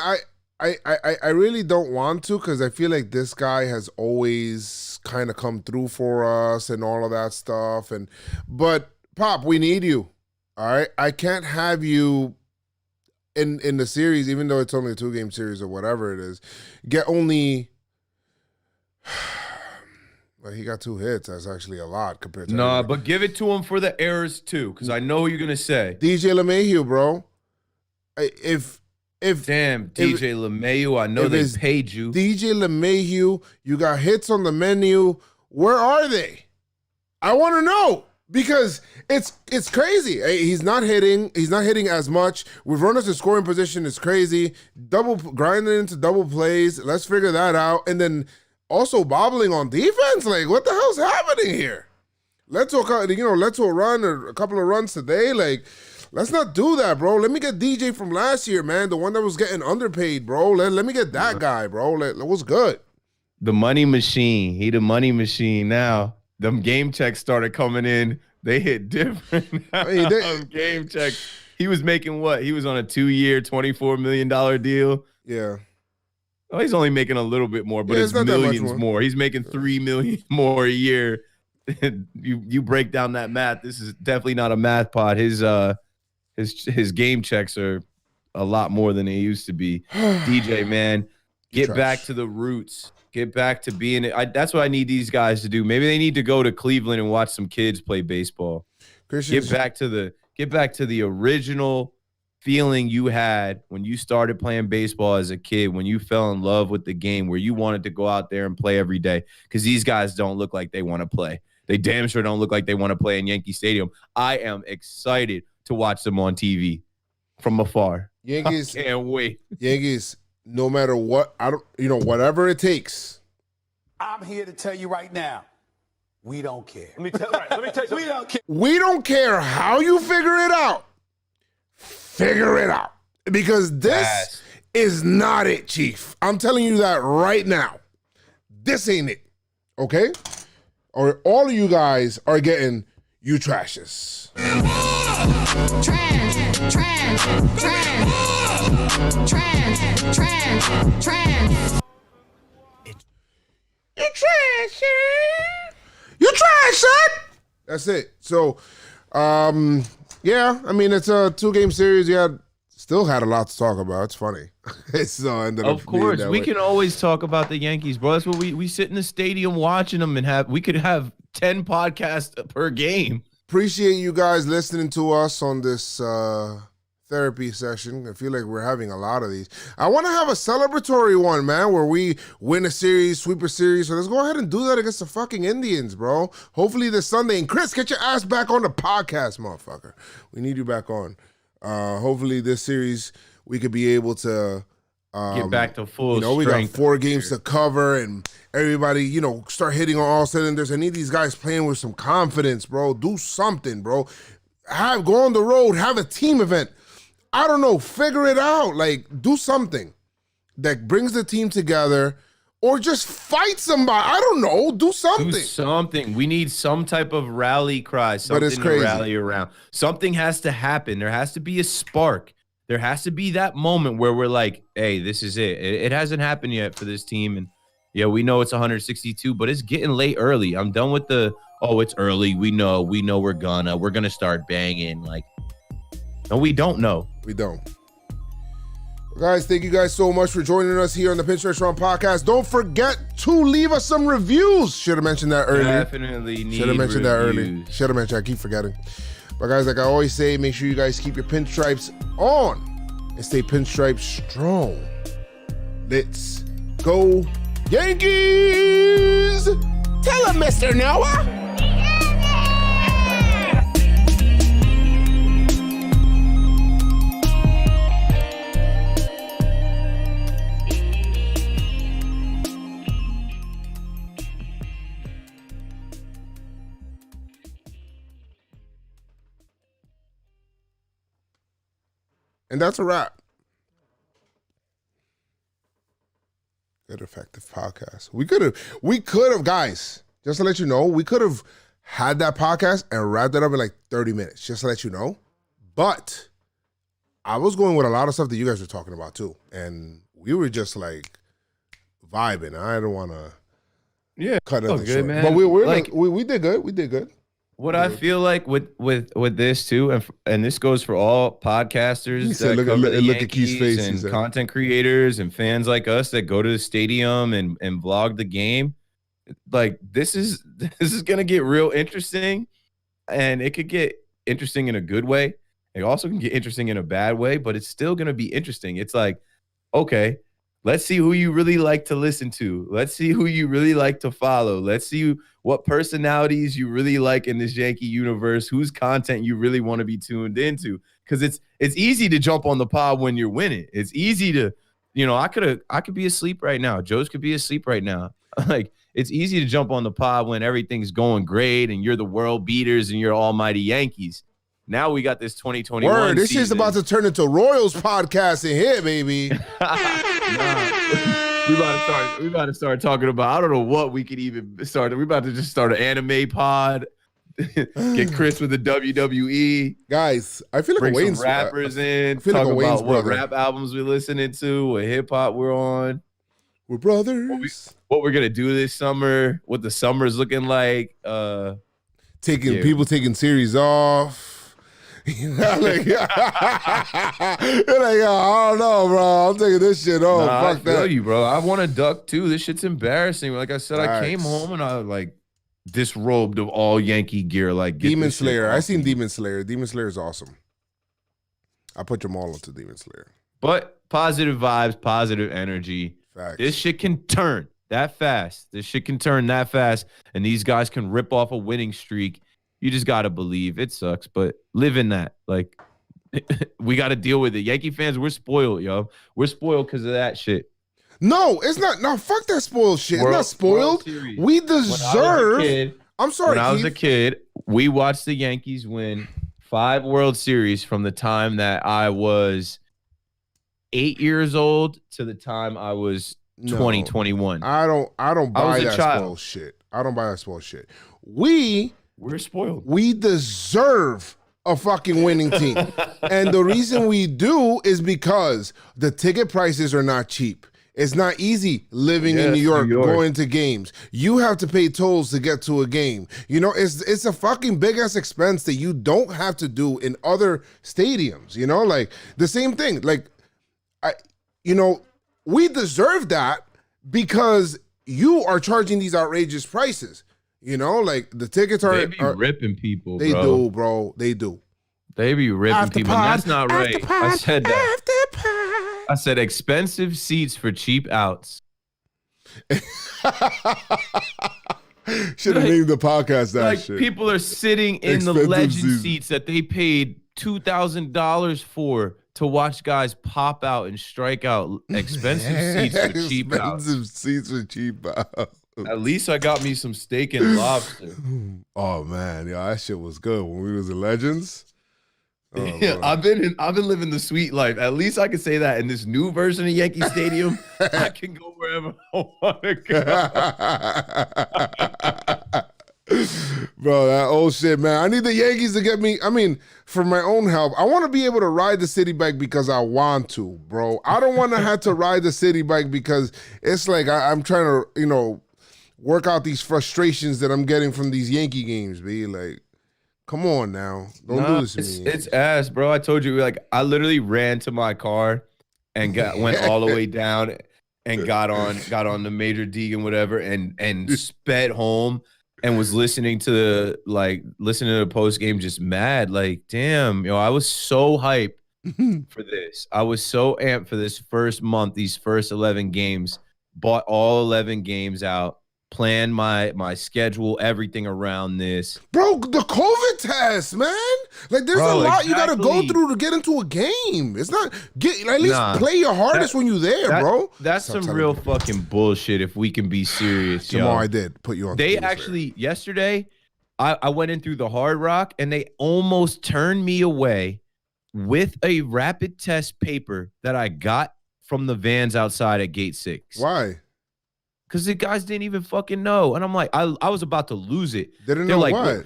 I really don't want to, because I feel like this guy has always kind of come through for us and all of that stuff. But Pop, we need you. All right, I can't have you in the series, even though it's only a 2-game series or whatever it is. Get only. Well, he got 2 hits. That's actually a lot compared to. Nah, but give it to him for the errors too, because I know what you're gonna say. DJ LeMahieu, bro. Damn, DJ LeMahieu, I know they paid you. DJ LeMahieu, you got hits on the menu. Where are they? I want to know, because it's crazy. He's not hitting. He's not hitting as much. With runners in scoring position, it's crazy. Grinding into double plays. Let's figure that out. And then also bobbling on defense. Like, what the hell's happening here? Let's run a couple of runs today. Like, let's not do that, bro. Let me get DJ from last year, man. The one that was getting underpaid, bro. Let me get that guy, bro. What's good? The money machine. He the money machine now. Them game checks started coming in. They hit different. Game checks. He was making what? He was on a 2-year, $24 million deal. Yeah. Oh, he's only making a little bit more, but it's millions more. He's making $3 million more a year. You break down that math. This is definitely not a math pod. His game checks are a lot more than they used to be. DJ, man, get back to the roots. Get back to being it. That's what I need these guys to do. Maybe they need to go to Cleveland and watch some kids play baseball. Get back to the original feeling you had when you started playing baseball as a kid, when you fell in love with the game, where you wanted to go out there and play every day. Because these guys don't look like they want to play. They damn sure don't look like they want to play in Yankee Stadium. I am excited to watch them on TV from afar. Yankees, I can't wait. Yankees, no matter what, whatever it takes. I'm here to tell you right now, we don't care. Let me tell you, we don't care. We don't care how you figure it out. Figure it out. Because this is not it, Chief. I'm telling you that right now. This ain't it. Okay? Or all of you guys are getting you trashes. Trash, trash, trash, trash, trash, trash. You trash, son. You trash, son. That's it. So, yeah, I mean, it's a 2-game series. Still had a lot to talk about. It's funny. Ended of course, we can always talk about the Yankees, bro. That's what we sit in the stadium watching them and we could have 10 podcasts per game. Appreciate you guys listening to us on this therapy session. I feel like we're having a lot of these. I want to have a celebratory one, man, where we win a series, sweep a series. So let's go ahead and do that against the fucking Indians, bro. Hopefully this Sunday. And Chris, get your ass back on the podcast, motherfucker. We need you back on. Hopefully this series we could be able to get back to full we got strength. 4 games to cover and everybody, start hitting on all cylinders. I need these guys playing with some confidence, bro. Do something, bro. Go on the road, have a team event. I don't know, figure it out. Like, do something that brings the team together or just fight somebody. I don't know, do something. Do something. We need some type of rally cry, something to rally around. Something has to happen. There has to be a spark. There has to be that moment where we're like, hey, this is it. It hasn't happened yet for this team. And yeah, we know it's 162, but it's getting late early. I'm done with it's early. We know we're gonna start banging. Like, no, we don't know. We don't. Guys, thank you guys so much for joining us here on the Pinstripe Strong podcast. Don't forget to leave us some reviews. Should have mentioned that earlier. Definitely need Should have mentioned that reviews. earlier. Should have mentioned. I keep forgetting. But guys, like I always say, make sure you guys keep your pinstripes on and stay pinstripe strong. Let's go Yankees! Tell him, Mr. Noah. And that's a wrap. Good effective podcast. We could have, guys, just to let you know, we could have had that podcast and wrapped it up in like 30 minutes, just to let you know. But I was going with a lot of stuff that you guys were talking about too. And we were just like vibing. I don't want to cut nothing short. Man. But we did good. We did good. What I feel like with this too, and this goes for all podcasters that look cover the at Keith's Yankees face, and content creators and fans like us that go to the stadium and vlog the game. Like this is gonna get real interesting, and it could get interesting in a good way. It also can get interesting in a bad way, but it's still gonna be interesting. It's like, okay, let's see who you really like to listen to. Let's see who you really like to follow. Let's see what personalities you really like in this Yankee universe, whose content you really want to be tuned into. Because it's easy to jump on the pod when you're winning. It's easy to, I could be asleep right now. Joe's could be asleep right now. Like, it's easy to jump on the pod when everything's going great and you're the world beaters and you're almighty Yankees. Now we got this 2021 Word, this season. shit's about to turn into Royals podcast in here, baby. We about to start talking about, I don't know what we could even start. We about to just start an anime pod. Get Chris with the WWE. Guys, I feel like bring Wayne's some rappers in. I feel Talk like Wayne's about what brother. rap albums we're listening to, what hip hop we're on. We're brothers. What we're gonna do this summer, what the summer's looking like. People taking series off. Like, you're like, I don't know, bro. I'm taking this shit off. I Fuck feel that. you, bro. I want to duck too. This shit's embarrassing. Like I said, I came home and I like disrobed of all Yankee gear. Like Demon Slayer. I seen Demon Slayer. Demon Slayer is awesome. I put them all into Demon Slayer. But positive vibes, positive energy. Facts. This shit can turn that fast. This shit can turn that fast. And these guys can rip off a winning streak. You just got to believe. It sucks, but live in that. Like, we got to deal with it. Yankee fans, we're spoiled, yo. We're spoiled because of that shit. No, it's not. No, fuck that spoiled shit. It's not spoiled. We deserve. I'm sorry, When I was a kid, we watched the Yankees win 5 World Series from the time that I was 8 years old to the time I was 21. I don't buy that spoiled shit. I don't buy that spoiled shit. We're spoiled. We deserve a fucking winning team. And the reason we do is because the ticket prices are not cheap. It's not easy living in New York, going to games. You have to pay tolls to get to a game. You know, it's a fucking big ass expense that you don't have to do in other stadiums. You know, like the same thing. Like, we deserve that because you are charging these outrageous prices. You know, like the tickets are ripping people. They do, bro. They do. They be ripping After people. pod, That's not after right. pod, I said that. after pod. I said expensive seats for cheap outs. Should have named the podcast that shit. People are sitting in the legend seats that they paid $2,000 for to watch guys pop out and strike out. Expensive seats for cheap outs. Expensive seats for cheap outs. At least I got me some steak and lobster. Oh man, yeah, that shit was good when we was in Legends. Oh, yeah, I've been living the sweet life. At least I can say that in this new version of Yankee Stadium, I can go wherever I want to go. Bro, that old shit, man. I need the Yankees to get me. I mean, for my own help, I want to be able to ride the city bike because I want to, bro. I don't want to have to ride the city bike because it's like I'm trying to, work out these frustrations that I'm getting from these Yankee games, be like. Come on now. Don't do this to me. It's ass, bro. I told you, I literally ran to my car and went all the way down and got on the Major D and whatever and sped home and was listening to the post game just mad. Like, damn, I was so hyped for this. I was so amped for this first month, these first 11 games, bought all 11 games out. Plan my schedule, everything around this. Bro, the COVID test, man. Like, there's a lot you got to go through to get into a game. It's not, at least play your hardest when you're there, bro. That's some real fucking bullshit if we can be serious, Jamal, I did put you on. They actually, yesterday, I went in through the Hard Rock, and they almost turned me away with a rapid test paper that I got from the vans outside at Gate 6. Why? Because the guys didn't even fucking know. And I'm like, I was about to lose it. They didn't know what?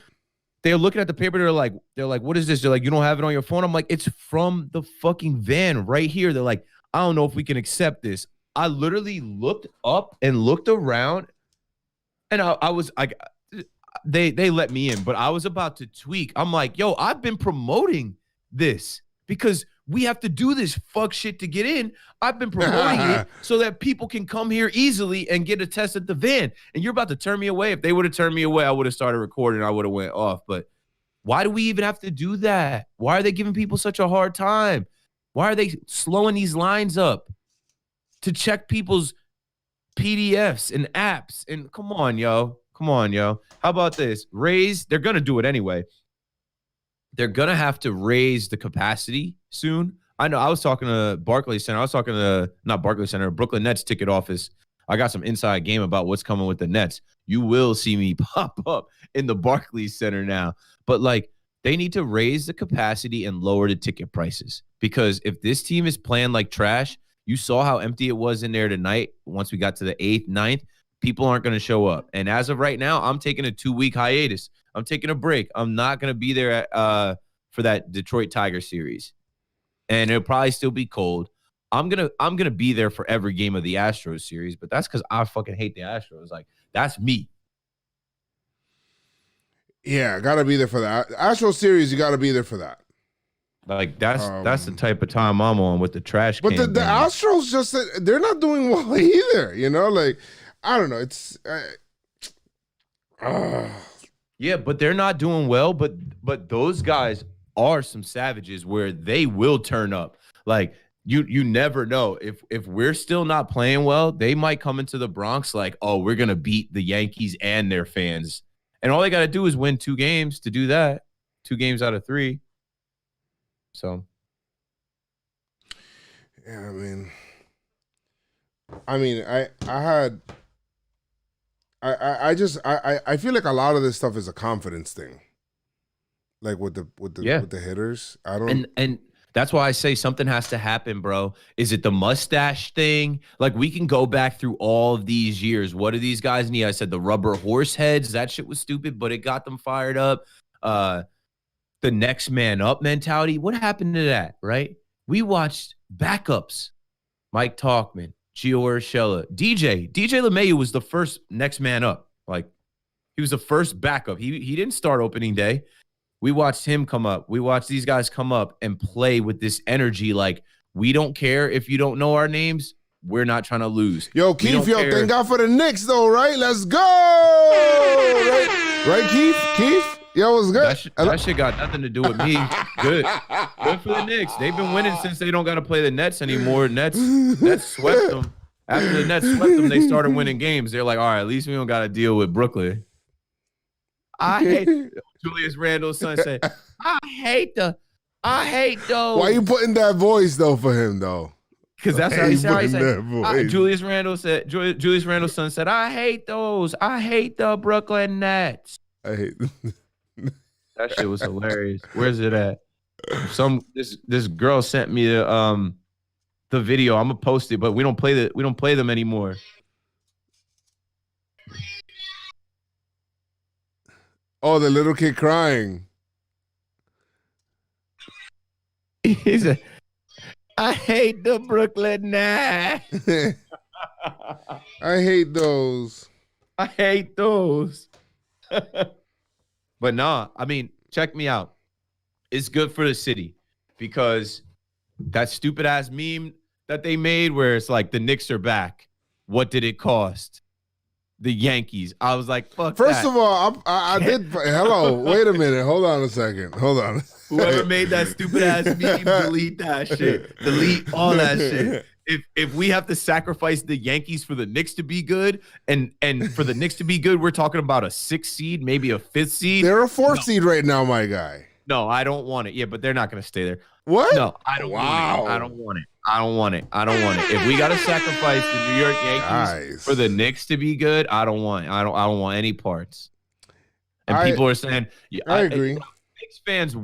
They're looking at the paper. They're like, what is this? They're like, you don't have it on your phone? I'm like, it's from the fucking van right here. They're like, I don't know if we can accept this. I literally looked up and looked around. And they let me in. But I was about to tweak. I'm like, yo, I've been promoting this because we have to do this fuck shit to get in. I've been promoting it so that people can come here easily and get a test at the van. And you're about to turn me away. If they would have turned me away, I would have started recording. I would have went off. But why do we even have to do that? Why are they giving people such a hard time? Why are they slowing these lines up to check people's PDFs and apps? And come on, yo. How about this? They're going to do it anyway. They're going to have to raise the capacity soon. I know I was talking to Barclays Center. I was talking to, not Barclays Center, Brooklyn Nets ticket office. I got some inside game about what's coming with the Nets. You will see me pop up in the Barclays Center now. But, they need to raise the capacity and lower the ticket prices. Because if this team is playing like trash, you saw how empty it was in there tonight. Once we got to the 8th, 9th, people aren't going to show up. And as of right now, I'm taking a 2-week hiatus. I'm taking a break. I'm not going to be there for that Detroit Tiger series. And it'll probably still be cold. I'm gonna be there for every game of the Astros series, but that's because I fucking hate the Astros. That's me. Yeah, gotta be there for that. Astros series, you gotta be there for that. That's the type of time I'm on with the trash can. But the Astros just they're not doing well either. I don't know. It's yeah, but they're not doing well. But those guys are some savages where they will turn up. You never know. If we're still not playing well, they might come into the Bronx we're gonna beat the Yankees and their fans. And all they gotta do is win 2 games to do that. 2 games out of 3. So yeah, I feel like a lot of this stuff is a confidence thing. With the hitters. I don't and That's why I say something has to happen, bro. Is it the mustache thing? Like, we can go back through all of these years. What do these guys need? I said the rubber horse heads. That shit was stupid, but it got them fired up. The next man up mentality. What happened to that, right? We watched backups. Mike Talkman, Gio Urshela, DJ LeMahieu was the first next man up. Like, he was the first backup. He didn't start opening day. We watched him come up. We watched these guys come up and play with this energy. Like, we don't care if you don't know our names. We're not trying to lose. Yo, Keith, thank God for the Knicks, though, right? Let's go. Right, Keith? Yo, what's good? That shit got nothing to do with me. Good for the Knicks. They've been winning since they don't got to play the Nets anymore. Nets swept them. After the Nets swept them, they started winning games. They're like, all right, at least we don't got to deal with Brooklyn. I hate Julius Randle's son said, I hate those. Why you putting that voice though for him though? Because that's how he said. Julius Randle's son said, I hate those. I hate the Brooklyn Nets. I hate them. That shit was hilarious. Where's it at? This girl sent me the video. I'm gonna post it, but we don't play them anymore. Oh, the little kid crying. He said, I hate the Brooklyn Nets. I hate those. I hate those. But nah, I mean, check me out. It's good for the city because that stupid ass meme that they made where it's like the Knicks are back. What did it cost? The Yankees. I was like, fuck First that. of all, I did. Hello, wait a minute. Hold on a second. Hold on. Whoever made that stupid ass meme, delete that shit. Delete all that shit. If we have to sacrifice the Yankees for the Knicks to be good, and for the Knicks to be good, we're talking about a 6th seed, maybe a 5th seed. They're a 4th seed right now, my guy. No, I don't want it. Yeah, but they're not going to stay there. What? No, I don't want it. I don't want it. I don't want it. I don't want it. If we got to sacrifice the New York Yankees for the Knicks to be good, I don't want it. I don't want any parts. And people are saying, I agree. Knicks fans,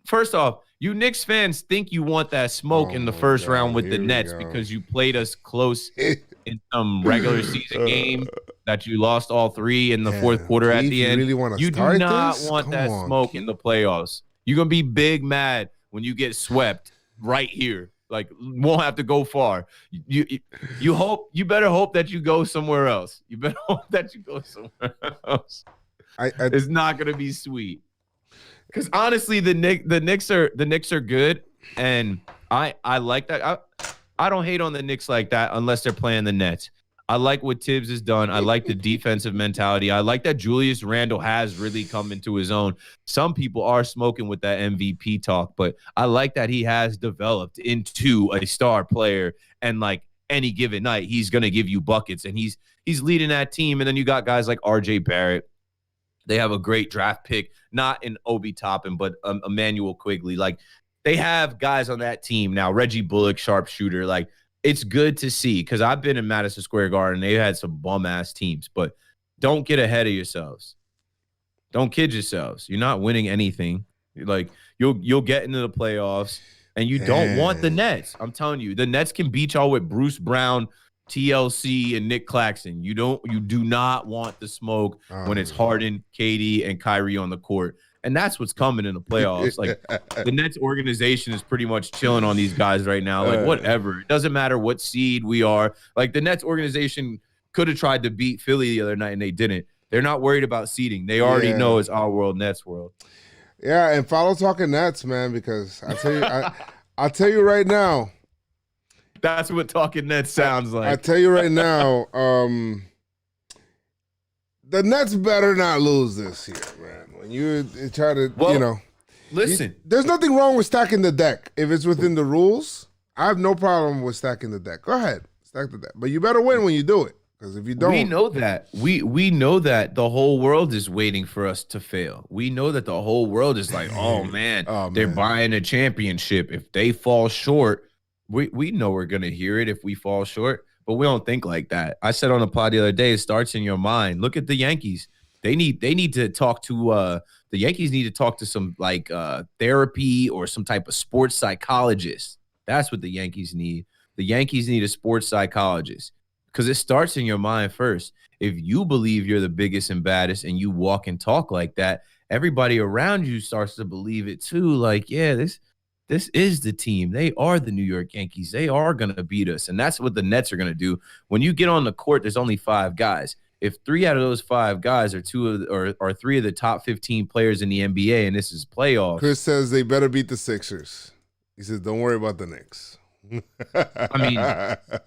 first off, you Knicks fans think you want that smoke in the first round with the Nets because you played us close in some regular season game that you lost all 3 in the fourth quarter at the end. You do not want that smoke in the playoffs. You're going to be big mad when you get swept right here. Like, won't have to go far. You better hope that you go somewhere else. You better hope that you go somewhere else. It's not going to be sweet. Because honestly, the Knicks are good, and I like that. I don't hate on the Knicks like that unless they're playing the Nets. I like what Tibbs has done. I like the defensive mentality. I like that Julius Randle has really come into his own. Some people are smoking with that MVP talk, but I like that he has developed into a star player, and like any given night, he's going to give you buckets, and he's leading that team. And then you got guys like RJ Barrett. They have a great draft pick, not in Obi Toppin, but Emmanuel Quigley. Like, they have guys on that team now. Reggie Bullock, sharpshooter. Like, it's good to see because I've been in Madison Square Garden. They had some bum-ass teams, but don't get ahead of yourselves. Don't kid yourselves. You're not winning anything. Like, you'll get into the playoffs, and you don't want the Nets. I'm telling you, the Nets can beat y'all with Bruce Brown, TLC, and Nick Claxton. You do not want the smoke when it's Harden, KD, and Kyrie on the court. And that's what's coming in the playoffs. Like, the Nets organization is pretty much chilling on these guys right now. Like, whatever. It doesn't matter what seed we are. Like, the Nets organization could have tried to beat Philly the other night, and they didn't. They're not worried about seeding. They already know it's our world, Nets world. Yeah, and follow Talking Nets, man, because I'll tell you right now. That's what Talking Nets sounds like. I tell you right now, the Nets better not lose this year, man. When you try to, listen. There's nothing wrong with stacking the deck. If it's within the rules, I have no problem with stacking the deck. Go ahead, stack the deck. But you better win when you do it. Because if you don't. We know that. We know that the whole world is waiting for us to fail. We know that the whole world is like, oh, man, they're buying a championship. If they fall short, we know we're going to hear it if we fall short. But we don't think like that. I said on the pod the other day, it starts in your mind. Look at the Yankees. They need to talk to the Yankees need to talk to some like therapy or some type of sports psychologist. That's what the Yankees need. The Yankees need a sports psychologist because it starts in your mind first. If you believe you're the biggest and baddest and you walk and talk like that, everybody around you starts to believe it too. Like, yeah, this is the team. They are the New York Yankees. They are going to beat us. And that's what the Nets are going to do. When you get on the court, there's only 5 guys. If 3 out of those 5 guys are 3 of the top 15 players in the NBA, and this is playoffs. Chris says they better beat the Sixers. He says, don't worry about the Knicks. I mean,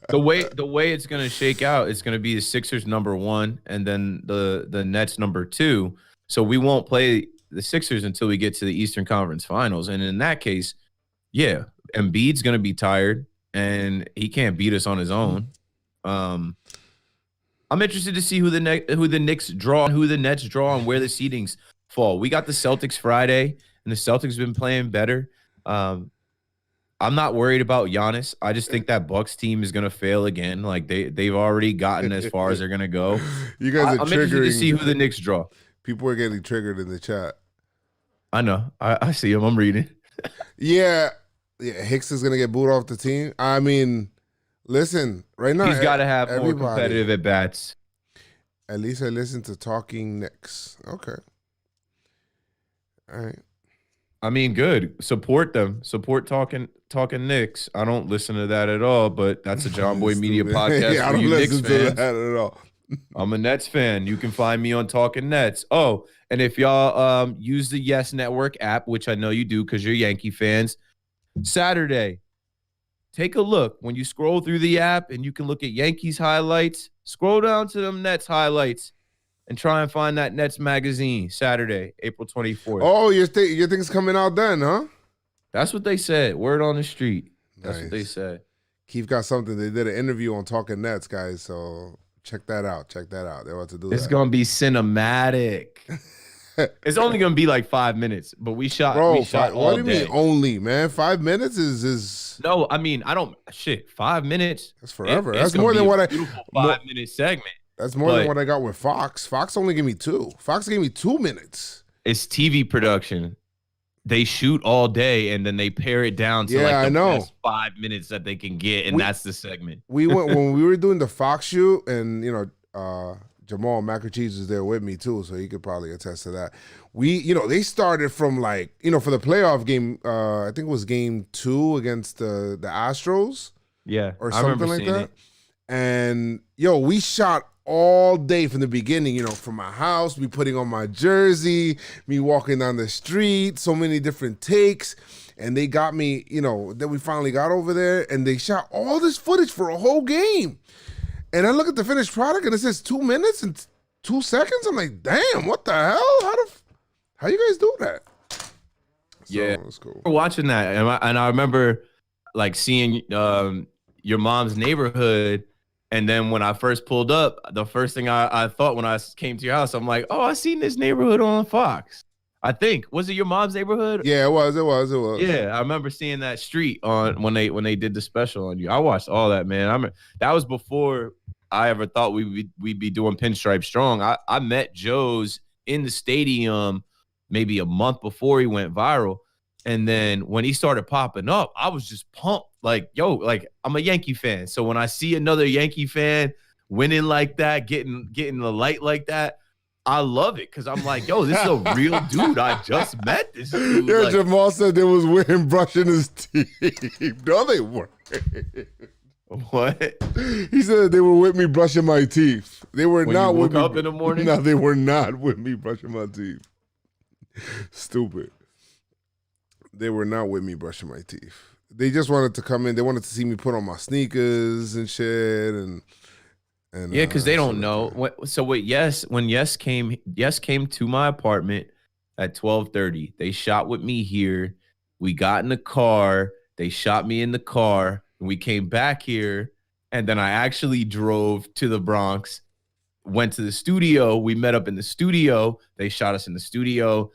the way it's going to shake out, it's going to be the Sixers number 1 and then the Nets number 2. So we won't play the Sixers until we get to the Eastern Conference Finals. And in that case, yeah, Embiid's going to be tired and he can't beat us on his own. I'm interested to see who the Knicks draw, who the Nets draw, and where the seedings fall. We got the Celtics Friday, and the Celtics have been playing better. I'm not worried about Giannis. I just think that Bucks team is going to fail again. Like they've already gotten as far as they're going to go. You guys are I'm triggering. interested to see who the Knicks draw. People are getting triggered in the chat. I know. I see them. I'm reading. Yeah, Hicks is going to get booed off the team. I mean, listen, right now he's got to have more competitive at bats. At least I listen to Talking Knicks. Okay. All right. I mean, good. Support them. Support talking Knicks. I don't listen to that at all, but that's a John Boy Media podcast. Yeah, I don't listen to that at all. I'm a Nets fan. You can find me on Talking Nets. Oh, and if y'all use the Yes Network app, which I know you do because you're Yankee fans, Saturday, take a look. When you scroll through the app and you can look at Yankees highlights, scroll down to them Nets highlights and try and find that Nets magazine Saturday, April 24th. Oh, your thing's coming out then, huh? That's what they said. Word on the street. That's what they said. Keith got something. They did an interview on Talking Nets, guys, so check that out. They're about to do It's going to be cinematic. It's only going to be like 5 minutes, but we shot all what do you day. mean only, man? 5 minutes is No, I mean, 5 minutes. That's forever. It's That's gonna more be than a what beautiful 5-minute segment. That's more than what I got with Fox. Fox only gave me 2. Fox gave me 2 minutes. It's TV production. They shoot all day and then they pare it down to the best 5 minutes that they can get, and that's the segment. We went when we were doing the Fox shoot, and Jamal Mac and Cheese was there with me too, so he could probably attest to that. They started from for the playoff game. I think it was game 2 against the Astros. Yeah, or something like that. And we shot all day from the beginning, from my house, me putting on my jersey, me walking down the street, so many different takes. And they got me, then we finally got over there and they shot all this footage for a whole game. And I look at the finished product and it says 2 minutes and 2 seconds. I'm like, damn, what the hell? How you guys do that? Yeah, it's cool. We're watching that. And I remember seeing your mom's neighborhood. And then when I first pulled up, the first thing I thought when I came to your house, I'm like, oh, I seen this neighborhood on Fox. I think. Was it your mom's neighborhood? Yeah, it was. Yeah, I remember seeing that street on when they did the special on you. I watched all that, man. That was before I ever thought we'd be doing Pinstripe Strong. I met Joe's in the stadium maybe a month before he went viral. And then when he started popping up, I was just pumped. I'm a Yankee fan. So when I see another Yankee fan winning like that, getting the light like that, I love it because I'm like, yo, this is a real dude. I just met this dude. Yeah, Jamal said they was with him brushing his teeth. No, they weren't. What? He said they were with me brushing my teeth. They were when not you woke with me up in the morning. No, they were not with me brushing my teeth. Stupid. They were not with me brushing my teeth. They just wanted to come in. They wanted to see me put on my sneakers and shit, and yeah, because they don't know. When Yes came to my apartment at 12:30. They shot with me here. We got in the car. They shot me in the car, and we came back here. And then I actually drove to the Bronx, went to the studio. We met up in the studio. They shot us in the studio.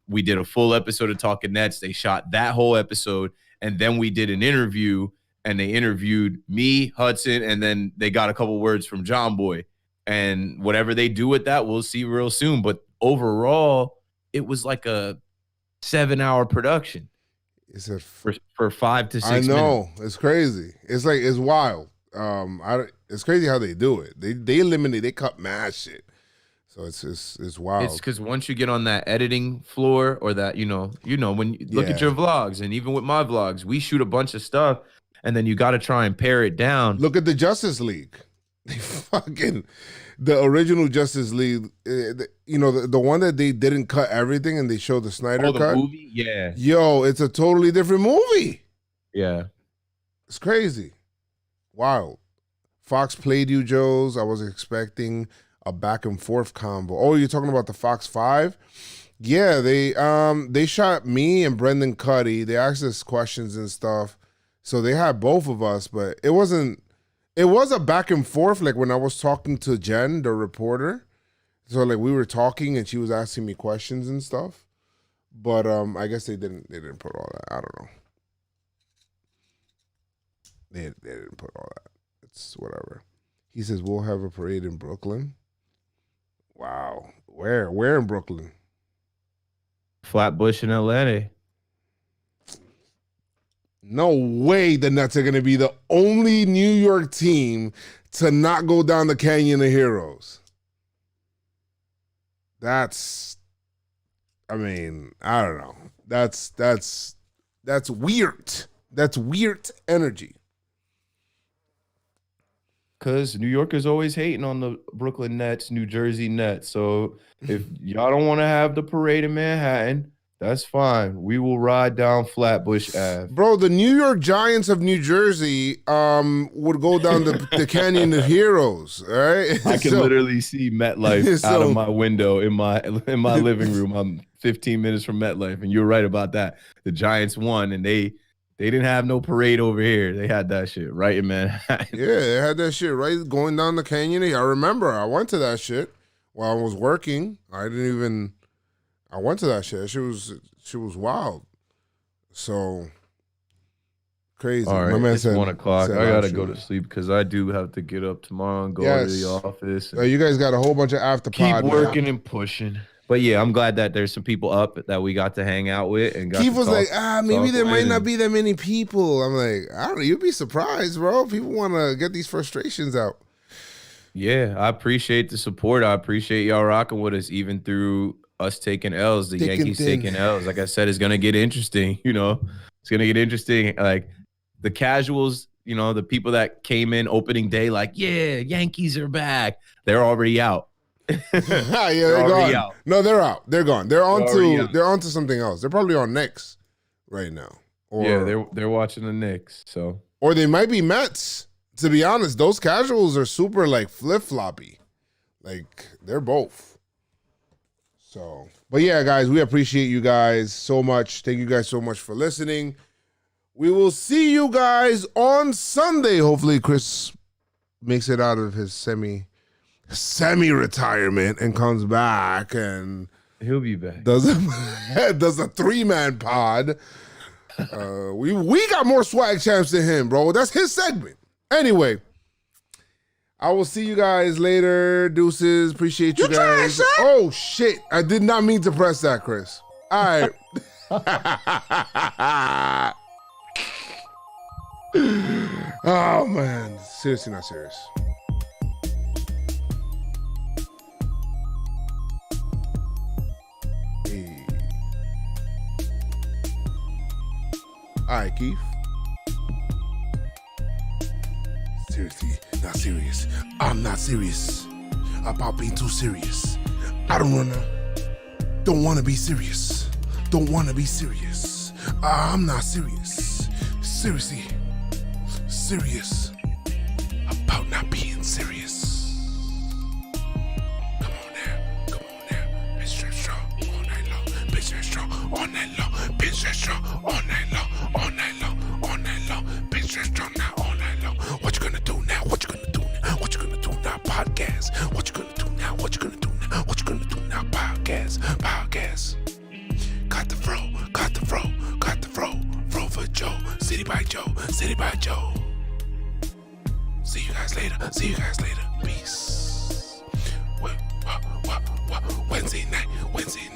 We did a full episode of Talking Nets. They shot that whole episode. And then we did an interview, and they interviewed me, Hudson, and then they got a couple words from John Boy. And whatever they do with that, we'll see real soon. But overall, it was like a 7-hour production. It's a for 5 to 6 I know. minutes. It's crazy. It's like, it's wild. It's crazy how they do it. They eliminate, they cut mad shit. So it's wild. It's because once you get on that editing floor, or that, you know, when you look at your vlogs, and even with my vlogs, we shoot a bunch of stuff, and then you got to try and pare it down. Look at the Justice League. They fucking, the original Justice League, you know, the one that they didn't cut everything and they showed the Snyder cut. The movie? Yeah. Yo, it's a totally different movie. Yeah. It's crazy. Wild. Fox played you, Joes. I was expecting a back and forth combo. Oh, you're talking about the Fox 5? Yeah, they shot me and Brendan Cuddy. They asked us questions and stuff. So they had both of us, but it was a back and forth, like when I was talking to Jen, the reporter. So like we were talking and she was asking me questions and stuff. But I guess they didn't put all that. I don't know. They didn't put all that. It's whatever. He says we'll have a parade in Brooklyn. Wow. Where in Brooklyn? Flatbush in Atlanta. No way the Nets are going to be the only New York team to not go down the Canyon of Heroes. That's, I mean, I don't know. That's weird. That's weird energy. Because New Yorkers always hating on the Brooklyn Nets, New Jersey Nets. So if y'all don't want to have the parade in Manhattan, that's fine. We will ride down Flatbush Ave. Bro, the New York Giants of New Jersey would go down the Canyon of Heroes, all right? I can literally see MetLife out of my window in my living room. I'm 15 minutes from MetLife, and you're right about that. The Giants won, and they didn't have no parade over here. They had that shit right in Manhattan. Yeah, they had that shit right going down the canyon. I remember I went to that shit while I was working. I went to that shit. She was wild. So crazy. All right, my man it's said, 1 o'clock. I gotta go to sleep because I do have to get up tomorrow and go to the office. You guys got a whole bunch of after pod. Keep working and pushing. But yeah, I'm glad that there's some people up that we got to hang out with. And Keith was like, maybe there might not be that many people. I'm like, I don't know. You'd be surprised, bro. People want to get these frustrations out. Yeah, I appreciate the support. I appreciate y'all rocking with us, even through us taking L's. The Yankees taking L's. Like I said, it's gonna get interesting. You know, it's gonna get interesting. Like the casuals, you know, the people that came in opening day, like, yeah, Yankees are back. They're already out. They're gone. Out. No, they're out. They're gone. They're on to something else. They're probably on Knicks right now. Or, yeah, they're watching the Knicks. So, or they might be Mets. To be honest, those casuals are super like flip-floppy. Like they're both. So, but yeah, guys, we appreciate you guys so much. Thank you guys so much for listening. We will see you guys on Sunday. Hopefully, Chris makes it out of his semi-retirement and comes back and he'll be back. Does a 3-man pod. We got more swag champs than him, bro. That's his segment. Anyway, I will see you guys later. Deuces. Appreciate you guys. Oh shit! I did not mean to press that, Chris. All right. Oh man, seriously not serious. All right, Keith. Seriously, not serious. I'm not serious about being too serious. I don't want to be serious. Don't want to be serious. I'm not serious. Seriously, serious about not being serious. Come on now. Pinstripe Strong all night long. Pinstripe Strong all night long. Pinstripe Strong all night long. All night long. Pinstripe Strong now all night long. What you gonna do now? What you gonna do now? What you gonna do now? Podcast. What you gonna do now? What you gonna do now? What you gonna do now? Podcast. Got the fro. Fro for Joe. City by Joe. See you guys later. Peace. Wednesday night, Wednesday night.